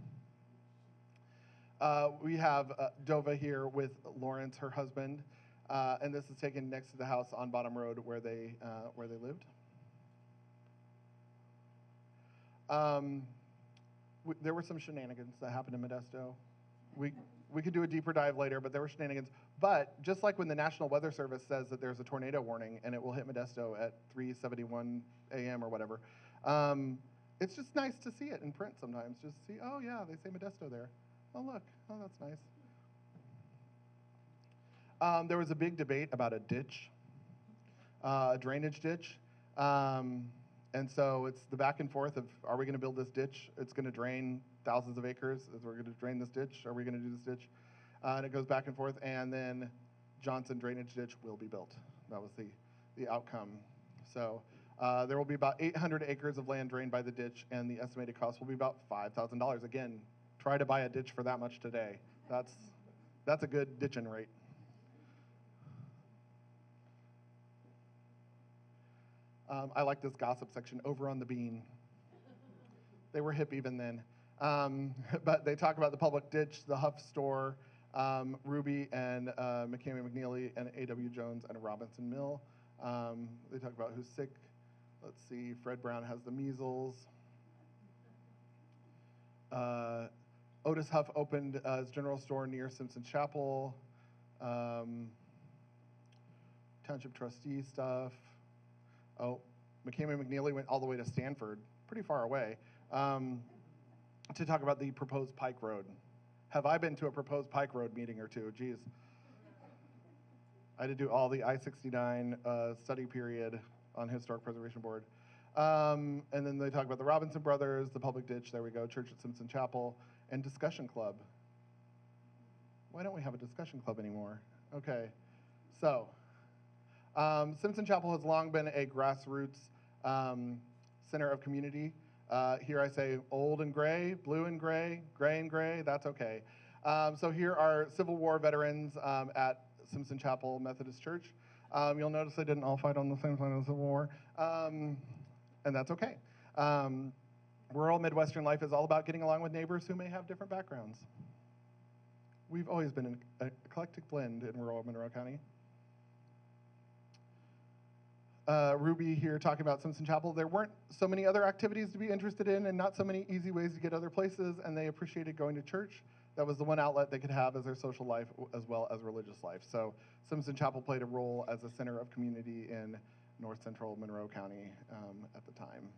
We have Dova here with Lawrence, her husband, and this is taken next to the house on Bottom Road where they lived. There were some shenanigans that happened in Modesto. We could do a deeper dive later, but there were shenanigans. But just like when the National Weather Service says that there's a tornado warning and it will hit Modesto at 3:71 a.m. or whatever, it's just nice to see it in print sometimes. Just see, oh yeah, they say Modesto there. Oh look, oh that's nice. There was a big debate about a ditch, a drainage ditch. And so it's the back and forth of, are we going to build this ditch? It's going to drain thousands of acres. We're going to drain this ditch. Are we going to do this ditch? And it goes back and forth. And then Johnson Drainage Ditch will be built. That was the outcome. So there will be about 800 acres of land drained by the ditch, and the estimated cost will be about $5,000. Again, try to buy a ditch for that much today. That's a good ditching rate. I like this gossip section over on the Bean. They were hip even then. But they talk about the public ditch, the Huff store, Ruby and McCamey McNeely and A.W. Jones and Robinson Mill. They talk about who's sick. Let's see, Fred Brown has the measles. Otis Huff opened his general store near Simpson Chapel. Township trustee stuff. Oh, McCamey McNeely went all the way to Stanford, pretty far away, to talk about the proposed Pike Road. Have I been to a proposed Pike Road meeting or two? Geez. I had to do all the I-69 study period on Historic Preservation Board. And then they talk about the Robinson Brothers, the public ditch, there we go, Church at Simpson Chapel, and discussion club. Why don't we have a discussion club anymore? Okay, so Simpson Chapel has long been a grassroots center of community. Here I say old and gray, blue and gray and gray, that's okay. So here are Civil War veterans at Simpson Chapel Methodist Church. You'll notice they didn't all fight on the same side of the Civil War, and that's okay. Rural Midwestern life is all about getting along with neighbors who may have different backgrounds. We've always been an eclectic blend in rural Monroe County. Ruby here talking about Simpson Chapel. There weren't so many other activities to be interested in and not so many easy ways to get other places, and they appreciated going to church. That was the one outlet they could have as their social life as well as religious life. So Simpson Chapel played a role as a center of community in north central Monroe County at the time.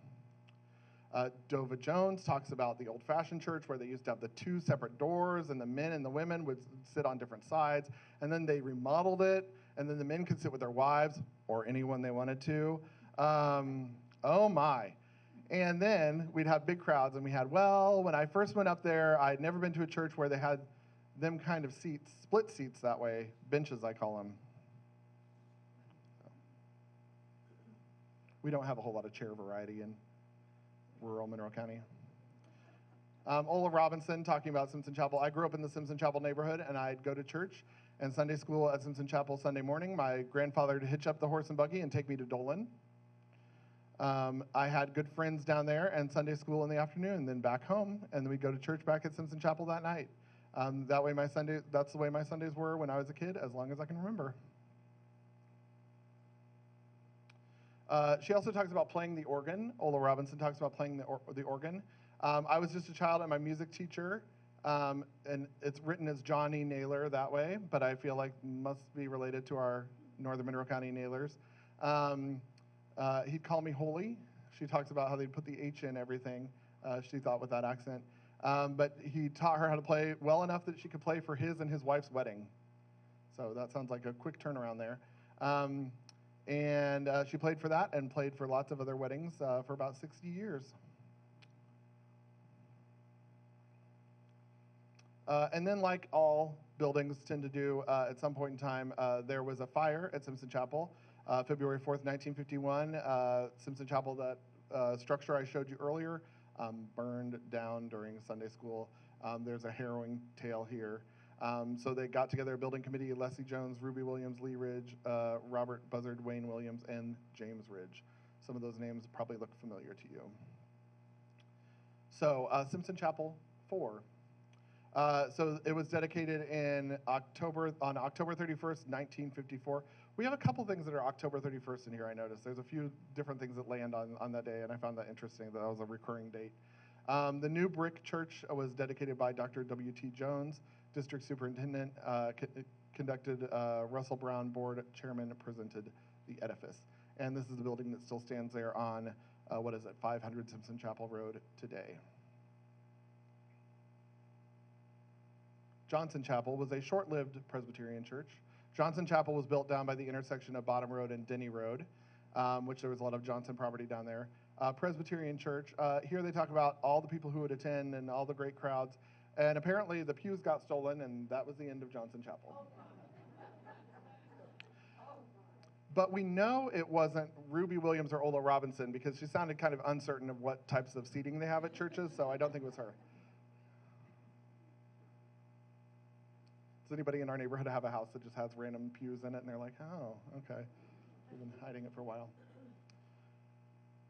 Dova Jones talks about the old-fashioned church where they used to have the two separate doors and the men and the women would sit on different sides, and then they remodeled it, and then the men could sit with their wives or anyone they wanted to. Oh my. And then we'd have big crowds, and we had, well, when I first went up there, I'd never been to a church where they had them kind of seats, split seats that way, benches I call them. We don't have a whole lot of chair variety in rural Monroe County. Ola Robinson talking about Simpson Chapel. I grew up in the Simpson Chapel neighborhood, and I'd go to church and Sunday school at Simpson Chapel Sunday morning. My grandfather would hitch up the horse and buggy and take me to Dolan. I had good friends down there and Sunday school in the afternoon, then back home, and then we'd go to church back at Simpson Chapel that night. That's the way my Sundays were when I was a kid, as long as I can remember. She also talks about playing the organ. Ola Robinson talks about playing the organ. I was just a child, and my music teacher, and it's written as Johnny Naylor that way, but I feel like must be related to our Northern Monroe County Naylors. He'd call me Holy. She talks about how they put the H in everything, she thought, with that accent. But he taught her how to play well enough that she could play for his and his wife's wedding. So that sounds like a quick turnaround there. And she played for that and played for lots of other weddings for about 60 years. And then, like all buildings tend to do, at some point in time, there was a fire at Simpson Chapel. February 4th, 1951, Simpson Chapel, that structure I showed you earlier, burned down during Sunday school. There's a harrowing tale here. So they got together a building committee: Leslie Jones, Ruby Williams, Lee Ridge, Robert Buzzard, Wayne Williams, and James Ridge. Some of those names probably look familiar to you. So Simpson Chapel 4. So it was dedicated on October 31st, 1954. We have a couple things that are October 31st in here, I noticed. There's a few different things that land on that day, and I found that interesting, that was a recurring date. The new brick church was dedicated by Dr. W.T. Jones, district superintendent, conducted Russell Brown, board chairman, presented the edifice. And this is the building that still stands there on, 500 Simpson Chapel Road today. Johnson Chapel was a short-lived Presbyterian church. Johnson Chapel was built down by the intersection of Bottom Road and Denny Road, which there was a lot of Johnson property down there. Presbyterian church, here they talk about all the people who would attend and all the great crowds. And apparently the pews got stolen, and that was the end of Johnson Chapel. But we know it wasn't Ruby Williams or Ola Robinson, because she sounded kind of uncertain of what types of seating they have at churches, so I don't think it was her. Does anybody in our neighborhood have a house that just has random pews in it, and they're like, oh, okay. We've been hiding it for a while.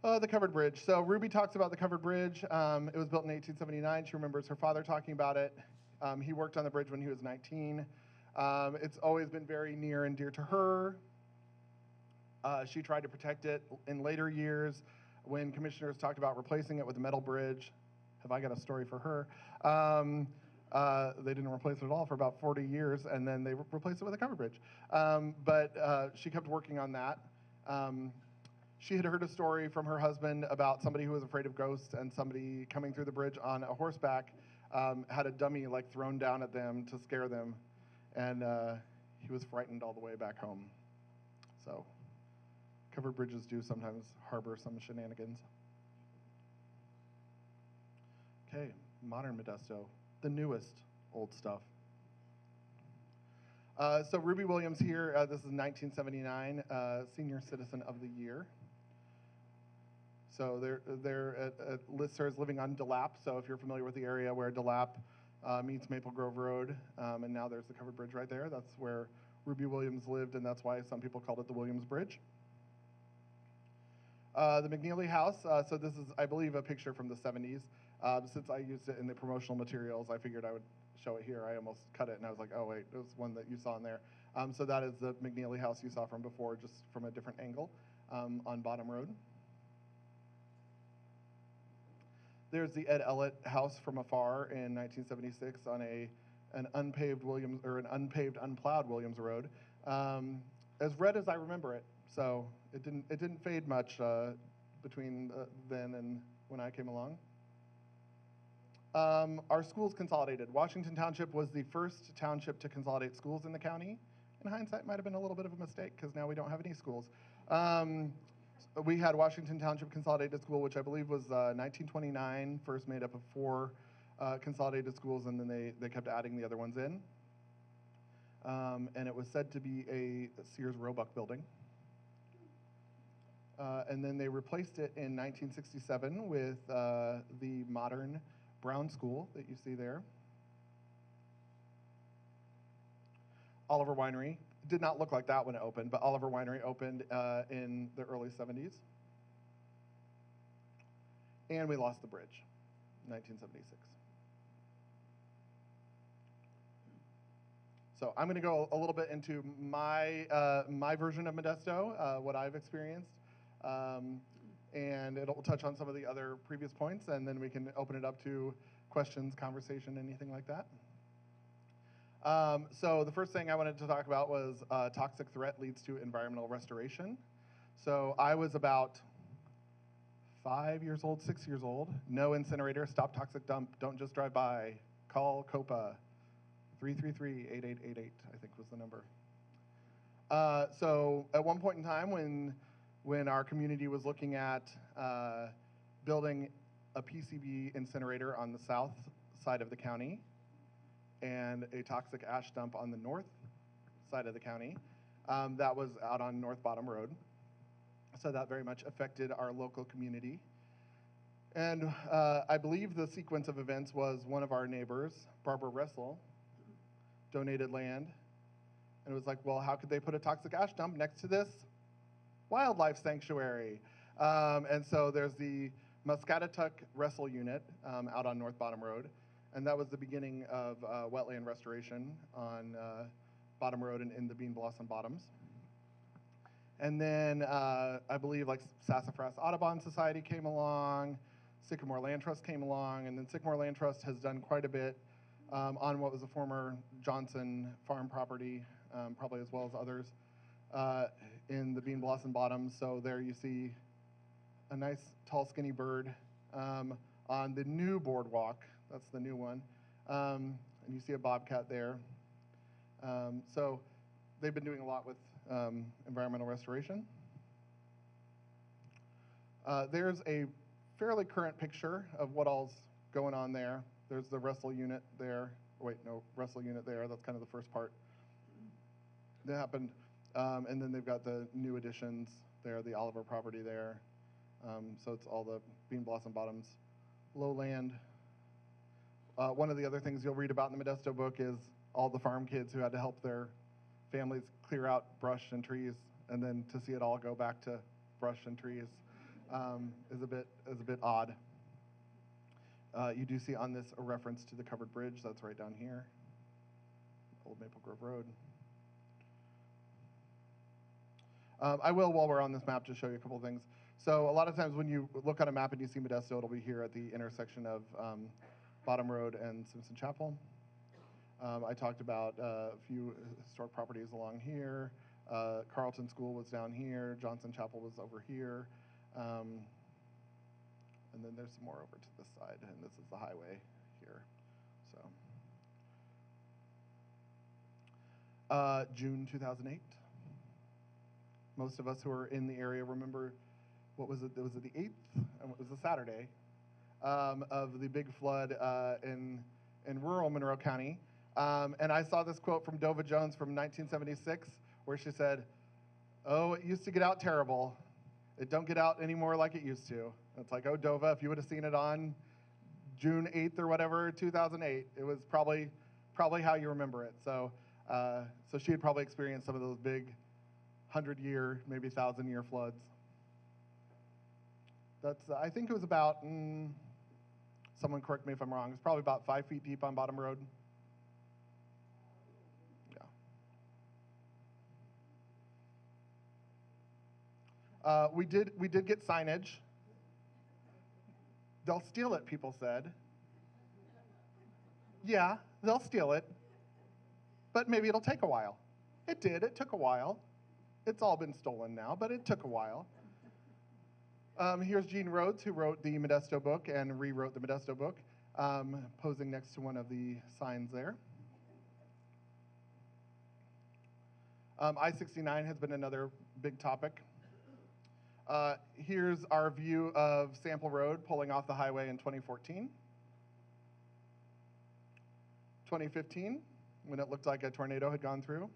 The covered bridge. So Ruby talks about the covered bridge. It was built in 1879. She remembers her father talking about it. He worked on the bridge when he was 19. It's always been very near and dear to her. She tried to protect it in later years when commissioners talked about replacing it with a metal bridge. Have I got a story for her? They didn't replace it at all for about 40 years, and then they replaced it with a covered bridge. But she kept working on that. She had heard a story from her husband about somebody who was afraid of ghosts, and somebody coming through the bridge on a horseback had a dummy like thrown down at them to scare them, and he was frightened all the way back home. So covered bridges do sometimes harbor some shenanigans. Okay, modern Modesto, the newest old stuff. So Ruby Williams here, this is 1979, Senior Citizen of the Year. So they're lists her as living on DeLapp, so if you're familiar with the area where DeLapp meets Maple Grove Road, and now there's the covered bridge right there, that's where Ruby Williams lived, and that's why some people called it the Williams Bridge. The McNeely House, so this is, I believe, a picture from the 70s. Since I used it in the promotional materials, I figured I would show it here. I almost cut it, and I was like, oh, wait, it was one that you saw in there. So that is the McNeely House you saw from before, just from a different angle on Bottom Road. There's the Ed Ellett House from afar in 1976 on an unpaved unplowed Williams Road, as red as I remember it. So it didn't fade much between then and when I came along. Our schools consolidated. Washington Township was the first township to consolidate schools in the county. In hindsight, might have been a little bit of a mistake because now we don't have any schools. We had Washington Township Consolidated School, which I believe was 1929, first made up of 4 consolidated schools, and then they kept adding the other ones in. And it was said to be a Sears Roebuck building. And then they replaced it in 1967 with the modern Brown School that you see there. Oliver Winery. Did not look like that when it opened, but Oliver Winery opened in the early 70s. And we lost the bridge, 1976. So I'm going to go a little bit into my version of Modesto, what I've experienced, and it'll touch on some of the other previous points, and then we can open it up to questions, conversation, anything like that. So the first thing I wanted to talk about was toxic threat leads to environmental restoration. So I was about 5 years old, 6 years old. No incinerator, stop toxic dump, don't just drive by. Call COPA, 333-8888, I think was the number. So at one point in time when our community was looking at building a PCB incinerator on the south side of the county, and a toxic ash dump on the north side of the county. That was out on North Bottom Road. So that very much affected our local community. And I believe the sequence of events was one of our neighbors, Barbara Russell, donated land. And it was like, well, how could they put a toxic ash dump next to this wildlife sanctuary? And so there's the Muscatatuck Russell unit out on North Bottom Road. And that was the beginning of wetland restoration on Bottom Road and in the Bean Blossom Bottoms. And then I believe like Sassafras Audubon Society came along, Sycamore Land Trust came along, and then Sycamore Land Trust has done quite a bit on what was a former Johnson farm property, probably as well as others, in the Bean Blossom Bottoms. So there you see a nice tall skinny bird on the new boardwalk. That's the new one. And you see a bobcat there. So they've been doing a lot with environmental restoration. There's a fairly current picture of what all's going on there. There's the Russell unit there. Wait, no, Russell unit there. That's kind of the first part that happened. And then they've got the new additions there, the Oliver property there. So it's all the Bean Blossom Bottoms lowland. One of the other things you'll read about in the Modesto book is all the farm kids who had to help their families clear out brush and trees, and then to see it all go back to brush and trees is a bit odd. You do see on this a reference to the covered bridge. That's right down here, Old Maple Grove Road. I will, while we're on this map, just show you a couple of things. So a lot of times when you look on a map and you see Modesto, it'll be here at the intersection of Bottom Road and Simpson Chapel. I talked about a few historic properties along here. Carlton School was down here. Johnson Chapel was over here. And then there's some more over to this side, and this is the highway here. So, June 2008. Most of us who are in the area remember, what was it? Was it the 8th? It was a Saturday of the big flood in rural Monroe County. And I saw this quote from Dova Jones from 1976, where she said, "Oh, it used to get out terrible. It don't get out anymore like it used to." And it's like, oh, Dova, if you would have seen it on June 8th or whatever, 2008, it was probably how you remember it. So, so she had probably experienced some of those big 100-year, maybe 1,000-year floods. That's, I think it was about, someone correct me if I'm wrong, it's probably about 5 feet deep on Bottom Road. Yeah. We did get signage. They'll steal it, people said. Yeah, they'll steal it, but maybe it'll take a while. It did, it took a while. It's all been stolen now, but it took a while. Here's Gene Rhodes, who wrote the Modesto book and rewrote the Modesto book, posing next to one of the signs there. I-69 has been another big topic. Here's our view of Sample Road pulling off the highway in 2014. 2015, when it looked like a tornado had gone through.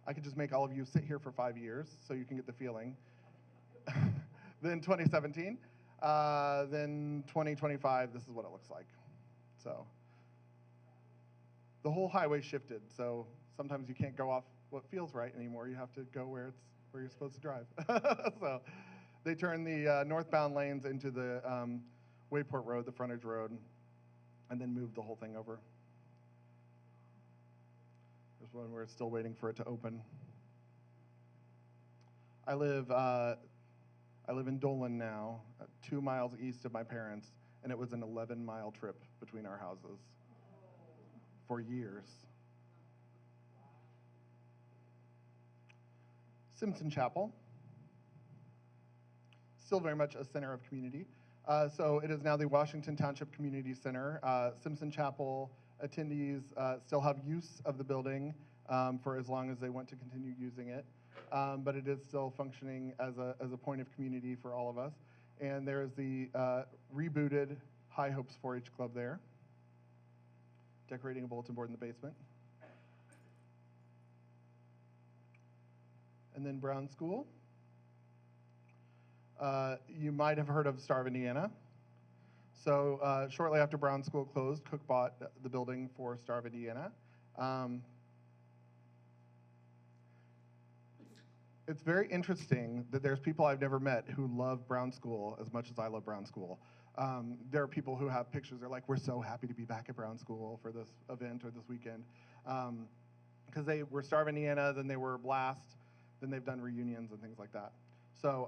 I could just make all of you sit here for 5 years so you can get the feeling. Then 2017, then 2025, this is what it looks like. So the whole highway shifted, so sometimes you can't go off what feels right anymore. You have to go where you're supposed to drive. So they turned the northbound lanes into the Wayport Road, the frontage road, and then moved the whole thing over. There's one where it's still waiting for it to open. I live in Dolan now, 2 miles east of my parents, and it was an 11-mile trip between our houses for years. Simpson Chapel, still very much a center of community. So it is now the Washington Township Community Center. Simpson Chapel attendees still have use of the building for as long as they want to continue using it. But it is still functioning as a point of community for all of us. And there's the rebooted High Hopes 4-H Club there, decorating a bulletin board in the basement. And then Brown School. You might have heard of Star of Indiana. So shortly after Brown School closed, Cook bought the building for Star of Indiana. It's very interesting that there's people I've never met who love Brown School as much as I love Brown School. There are people who have pictures, they're like, we're so happy to be back at Brown School for this event or this weekend. Because they were Star of Indiana, then they were Blast, then they've done reunions and things like that. So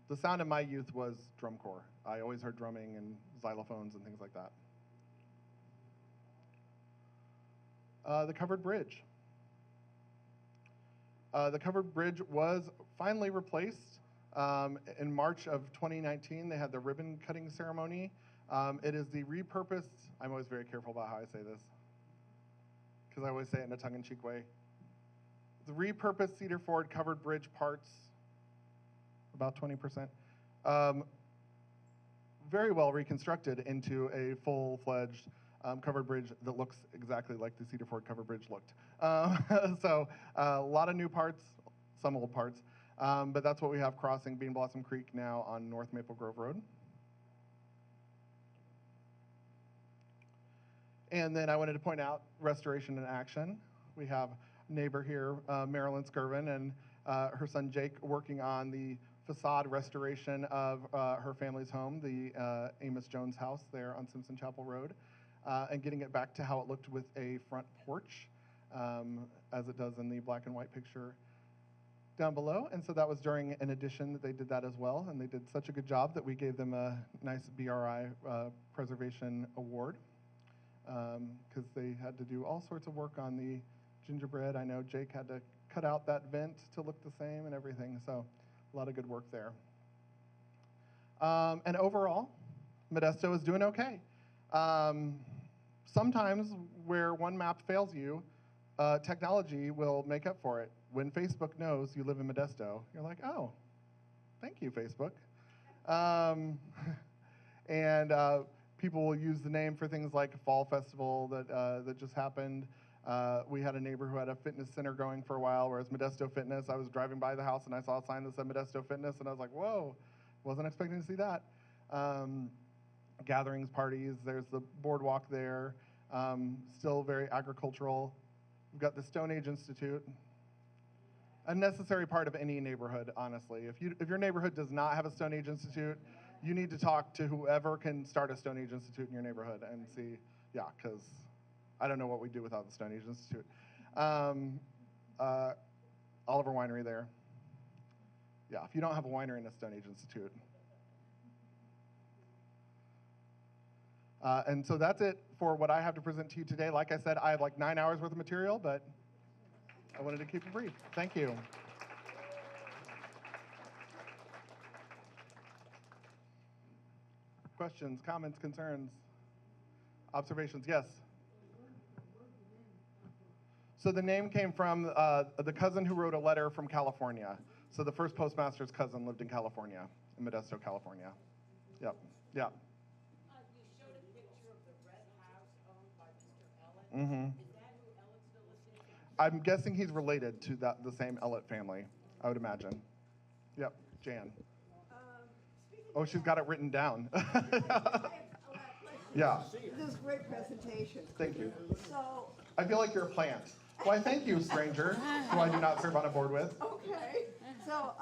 the sound of my youth was drum corps. I always heard drumming and xylophones and things like that. The covered bridge. The covered bridge was finally replaced. In March of 2019, they had the ribbon cutting ceremony. It is the repurposed, I'm always very careful about how I say this, because I always say it in a tongue-in-cheek way. The repurposed Cedar Ford covered bridge parts, about 20%, very well reconstructed into a full-fledged covered bridge that looks exactly like the Cedar Ford covered bridge looked. So a lot of new parts, some old parts, but that's what we have crossing Bean Blossom Creek now on North Maple Grove Road. And then I wanted to point out restoration in action. We have a neighbor here, Marilyn Skirvin, and her son Jake working on the facade restoration of her family's home, the Amos Jones house there on Simpson Chapel Road, and getting it back to how it looked with a front porch, as it does in the black and white picture down below. And so that was during an addition that they did that as well, and they did such a good job that we gave them a nice BRI preservation award, because they had to do all sorts of work on the gingerbread. I know Jake had to cut out that vent to look the same and everything, so a lot of good work there. And overall, Modesto is doing okay. Sometimes where one map fails you, technology will make up for it. When Facebook knows you live in Modesto, you're like, oh, thank you, Facebook. And people will use the name for things like Fall Festival that just happened. We had a neighbor who had a fitness center going for a while, whereas Modesto Fitness, I was driving by the house and I saw a sign that said Modesto Fitness, and I was like, whoa, wasn't expecting to see that. Gatherings, parties, there's the boardwalk there, still very agricultural. We've got the Stone Age Institute, a necessary part of any neighborhood, honestly. If your neighborhood does not have a Stone Age Institute, you need to talk to whoever can start a Stone Age Institute in your neighborhood and see, yeah, because I don't know what we'd do without the Stone Age Institute. Oliver Winery there. Yeah, if you don't have a winery in a Stone Age Institute. And so that's it for what I have to present to you today. Like I said, I have like 9 hours worth of material, but I wanted to keep it brief. Thank you. Questions, comments, concerns, observations? Yes? So the name came from the cousin who wrote a letter from California. So the first postmaster's cousin lived in California, in Modesto, California. Yep, yeah. You showed a picture of the red house owned by Mr. Ellett. Mm-hmm. Is that who Ellettsville is in? I'm guessing he's related to the same Ellett family, I would imagine. Yep, Jan. Oh, she's got it written down. Yeah, This is a great presentation. thank you. So, I feel like you're a plant. Why, thank you, stranger, who I do not serve on a board with. okay. So,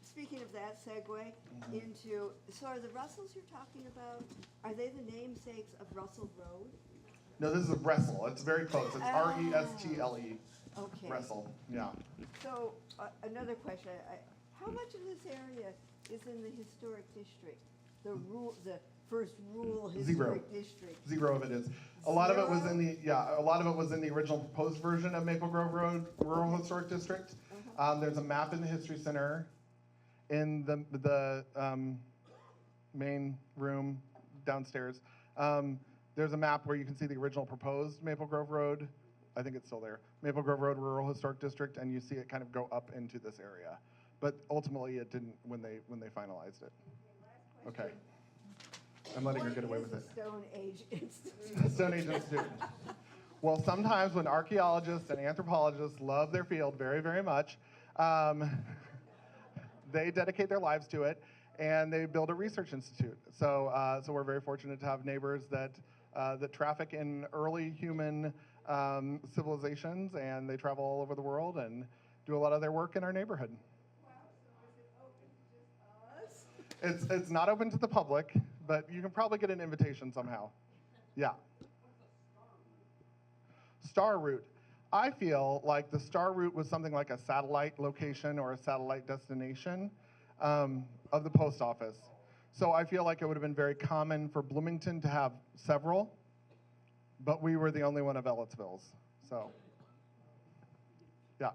speaking of that, segue into, so are the Russells you're talking about, are they the namesakes of Russell Road? No, this is a Wrestle. It's very close. It's R-E-S-T-L-E. Okay. Wrestle, yeah. So, another question, how much of this area is in the historic district? The first rural historic district? Zero of it is. A lot of it was in the original proposed version of Maple Grove Road Rural Historic District. There's a map in the History Center in the main room downstairs. There's a map where you can see the original proposed Maple Grove Road. I think it's still there. Maple Grove Road Rural Historic District, and you see it kind of go up into this area. But ultimately, it didn't when they finalized it. Okay. I'm letting her get away with it. What is the Stone Age Institute? The Stone Age Institute. Well, sometimes when archaeologists and anthropologists love their field very, very much, they dedicate their lives to it, and they build a research institute. So, so we're very fortunate to have neighbors that traffic in early human civilizations, and they travel all over the world and do a lot of their work in our neighborhood. It's not open to the public, but you can probably get an invitation somehow. Yeah. Star route. I feel like the star route was something like a satellite location or a satellite destination of the post office. So I feel like it would have been very common for Bloomington to have several, but we were the only one of Ellettsville's. So, yeah.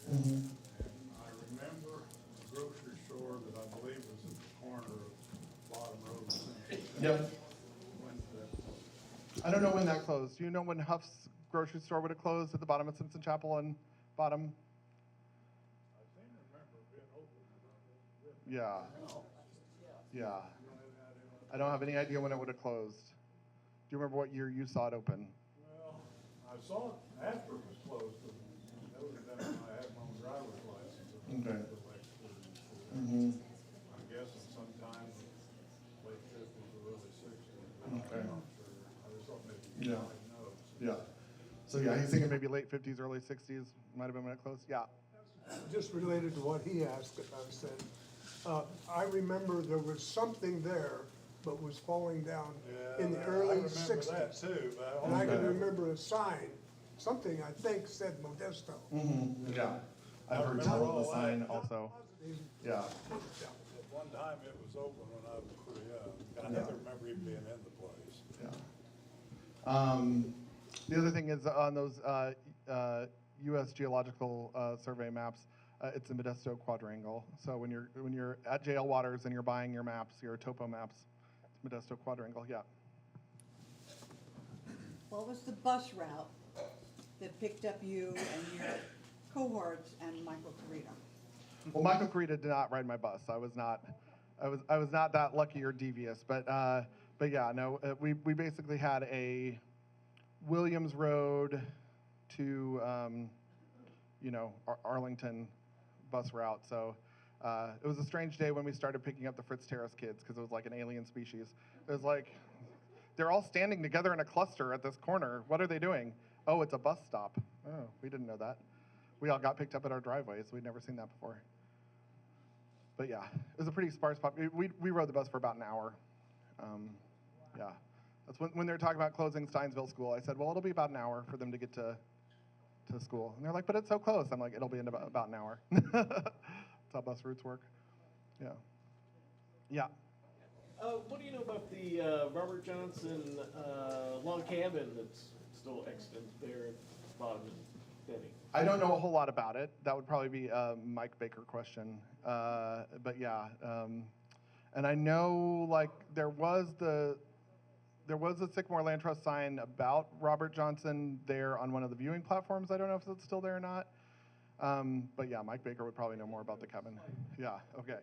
And I remember a grocery store that I believe was at the corner of Bottom Road and Central. Yep. When did that close? I don't know when that closed. Do you know when Huff's grocery store would have closed at the bottom of Simpson Chapel and bottom? I seem to remember it being open. Yeah. Yeah. I don't have any idea when it would have closed. Do you remember what year you saw it open? Well, I saw it after it was closed, but that would have been when I had my own driver's license. Okay. I'm guessing sometime late 50s or early 60s. Okay. I'm not sure. I just thought maybe Yeah. you might know. Yeah. So yeah, he's thinking maybe late 50s, early 60s, might have been when it closed, yeah. Just related to what he asked, I said, I remember there was something there, but was falling down in the early 60s. I remember that too, but And I can remember a sign, something I think said Modesto. Yeah, I've heard remember tell of all the that. sign also, yeah. at one time it was open when I was pretty young. I never remember even being in the place. Yeah. The other thing is on those U.S. Geological Survey maps, it's a Modesto quadrangle. So when you're at JL Waters and you're buying your maps, your topo maps, it's Modesto quadrangle. Yeah. What was the bus route that picked up you and your cohorts and Michael Carita? Well, Michael Carita did not ride my bus. I was not that lucky or devious. But yeah, no, we basically had a Williams Road to Arlington bus route. So it was a strange day when we started picking up the Fritz Terrace kids because it was like an alien species. It was like they're all standing together in a cluster at this corner. What are they doing? Oh, it's a bus stop. Oh, we didn't know that. We all got picked up at our driveways. We'd never seen that before. But yeah, it was a pretty sparse pop. We rode the bus for about an hour. Yeah, that's when they were talking about closing Steinsville School. I said, well, it'll be about an hour for them to get to school. And they're like, but it's so close. I'm like, it'll be in about an hour. That's how bus routes work. Yeah. Yeah. What do you know about the Robert Johnson log cabin that's still extant there at bottom of Denny? I don't know a whole lot about it. That would probably be a Mike Baker question. But yeah, and I know like there was a Sycamore Land Trust sign about Robert Johnson there on one of the viewing platforms. I don't know if it's still there or not. But yeah, Mike Baker would probably know more about the cabin. Yeah, okay.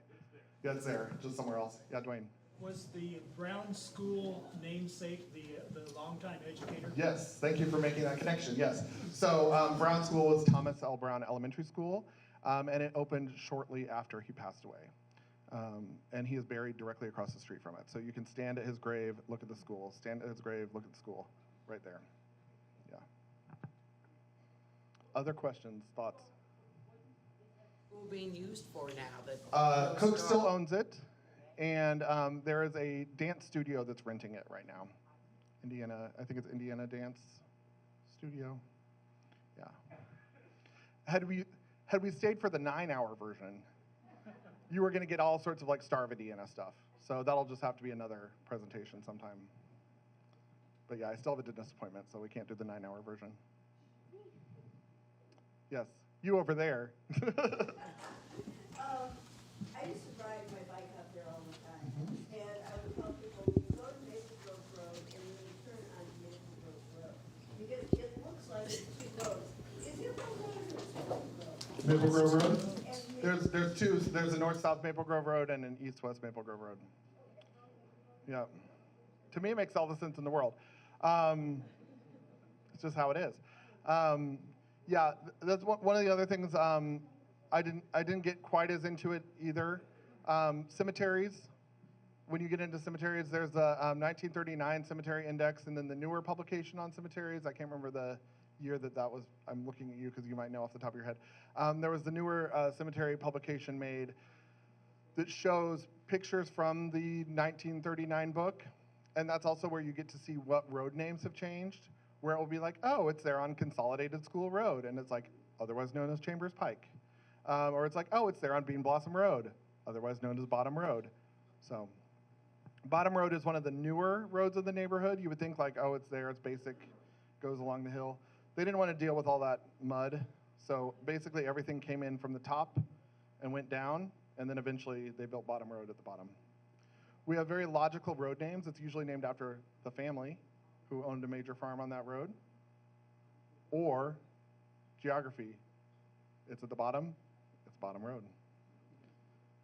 Yeah, it's there, just somewhere else. Yeah, Dwayne. Was the Brown School namesake the longtime educator? Yes, thank you for making that connection, yes. So Brown School was Thomas L. Brown Elementary School, and it opened shortly after he passed away. And he is buried directly across the street from it. So you can stand at his grave, look at the school, stand at his grave, look at the school, right there. Yeah. Other questions, thoughts? School being used for now that? Cook still owns it, and there is a dance studio that's renting it right now. I think it's Indiana Dance Studio. Yeah. Had we stayed for the 9-hour version, you were going to get all sorts of like Star of Indiana stuff. So that'll just have to be another presentation sometime. But yeah, I still have a disappointment, so we can't do the 9-hour version. Yes, you over there. I used to ride my bike up there all the time, and I would tell people, you go to Maple Grove Road and then you turn onto Maple Grove Road, because it looks like it's two roads. Is it the road or is it the road? Maple Grove Road? There's two. There's a north-south Maple Grove Road and an east-west Maple Grove Road. Yeah. To me, it makes all the sense in the world. It's just how it is. Yeah, that's one of the other things. I didn't get quite as into it either. Cemeteries. When you get into cemeteries, there's the 1939 Cemetery Index, and then the newer publication on cemeteries. I can't remember the year that was. I'm looking at you because you might know off the top of your head. There was the newer cemetery publication made that shows pictures from the 1939 book, and that's also where you get to see what road names have changed, where it will be like, oh, it's there on Consolidated School Road, and it's like, otherwise known as Chambers Pike. Or it's like, oh, it's there on Bean Blossom Road, otherwise known as Bottom Road. So Bottom Road is one of the newer roads of the neighborhood. You would think like, oh, it's there, it's basic, goes along the hill. They didn't want to deal with all that mud, so basically everything came in from the top and went down, and then eventually they built Bottom Road at the bottom. We have very logical road names. It's usually named after the family who owned a major farm on that road. Or geography. It's at the bottom, it's Bottom Road.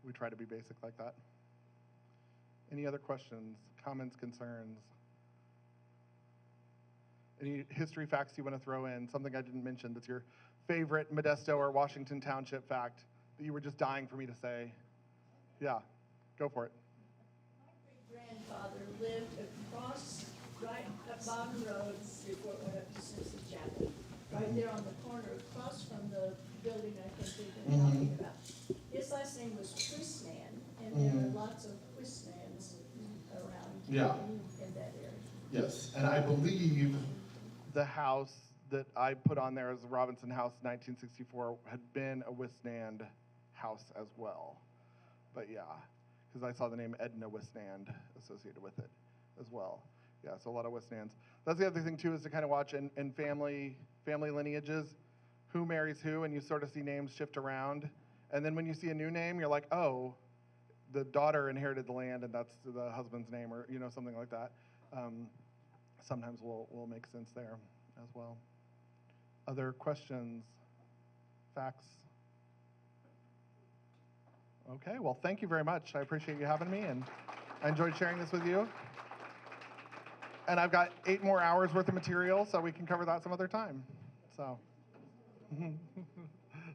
We try to be basic like that. Any other questions, comments, concerns? Any history facts you want to throw in? Something I didn't mention that's your favorite Modesto or Washington Township fact that you were just dying for me to say? Yeah, go for it. My great-grandfather lived across, right up Bottom Road before it went up to Simpson Chapel. Right there on the corner, across from the building I think we've been talking about. His last name was Quisnan, and there are lots of Quisnans around Yeah. in that area. Yes, and I believe the house that I put on there as the Robinson House 1964 had been a Wisnand house as well. But yeah, because I saw the name Edna Wisnand associated with it as well. Yeah, so a lot of Wisnands. That's the other thing too, is to kind of watch in family lineages, who marries who, and you sort of see names shift around. And then when you see a new name, you're like, oh, the daughter inherited the land and that's the husband's name, or something like that. Sometimes will make sense there as well. Other questions? Facts? Okay, well, thank you very much. I appreciate you having me, and I enjoyed sharing this with you. And I've got 8 more hours worth of material, so we can cover that some other time. So,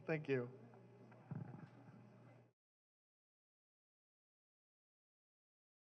thank you.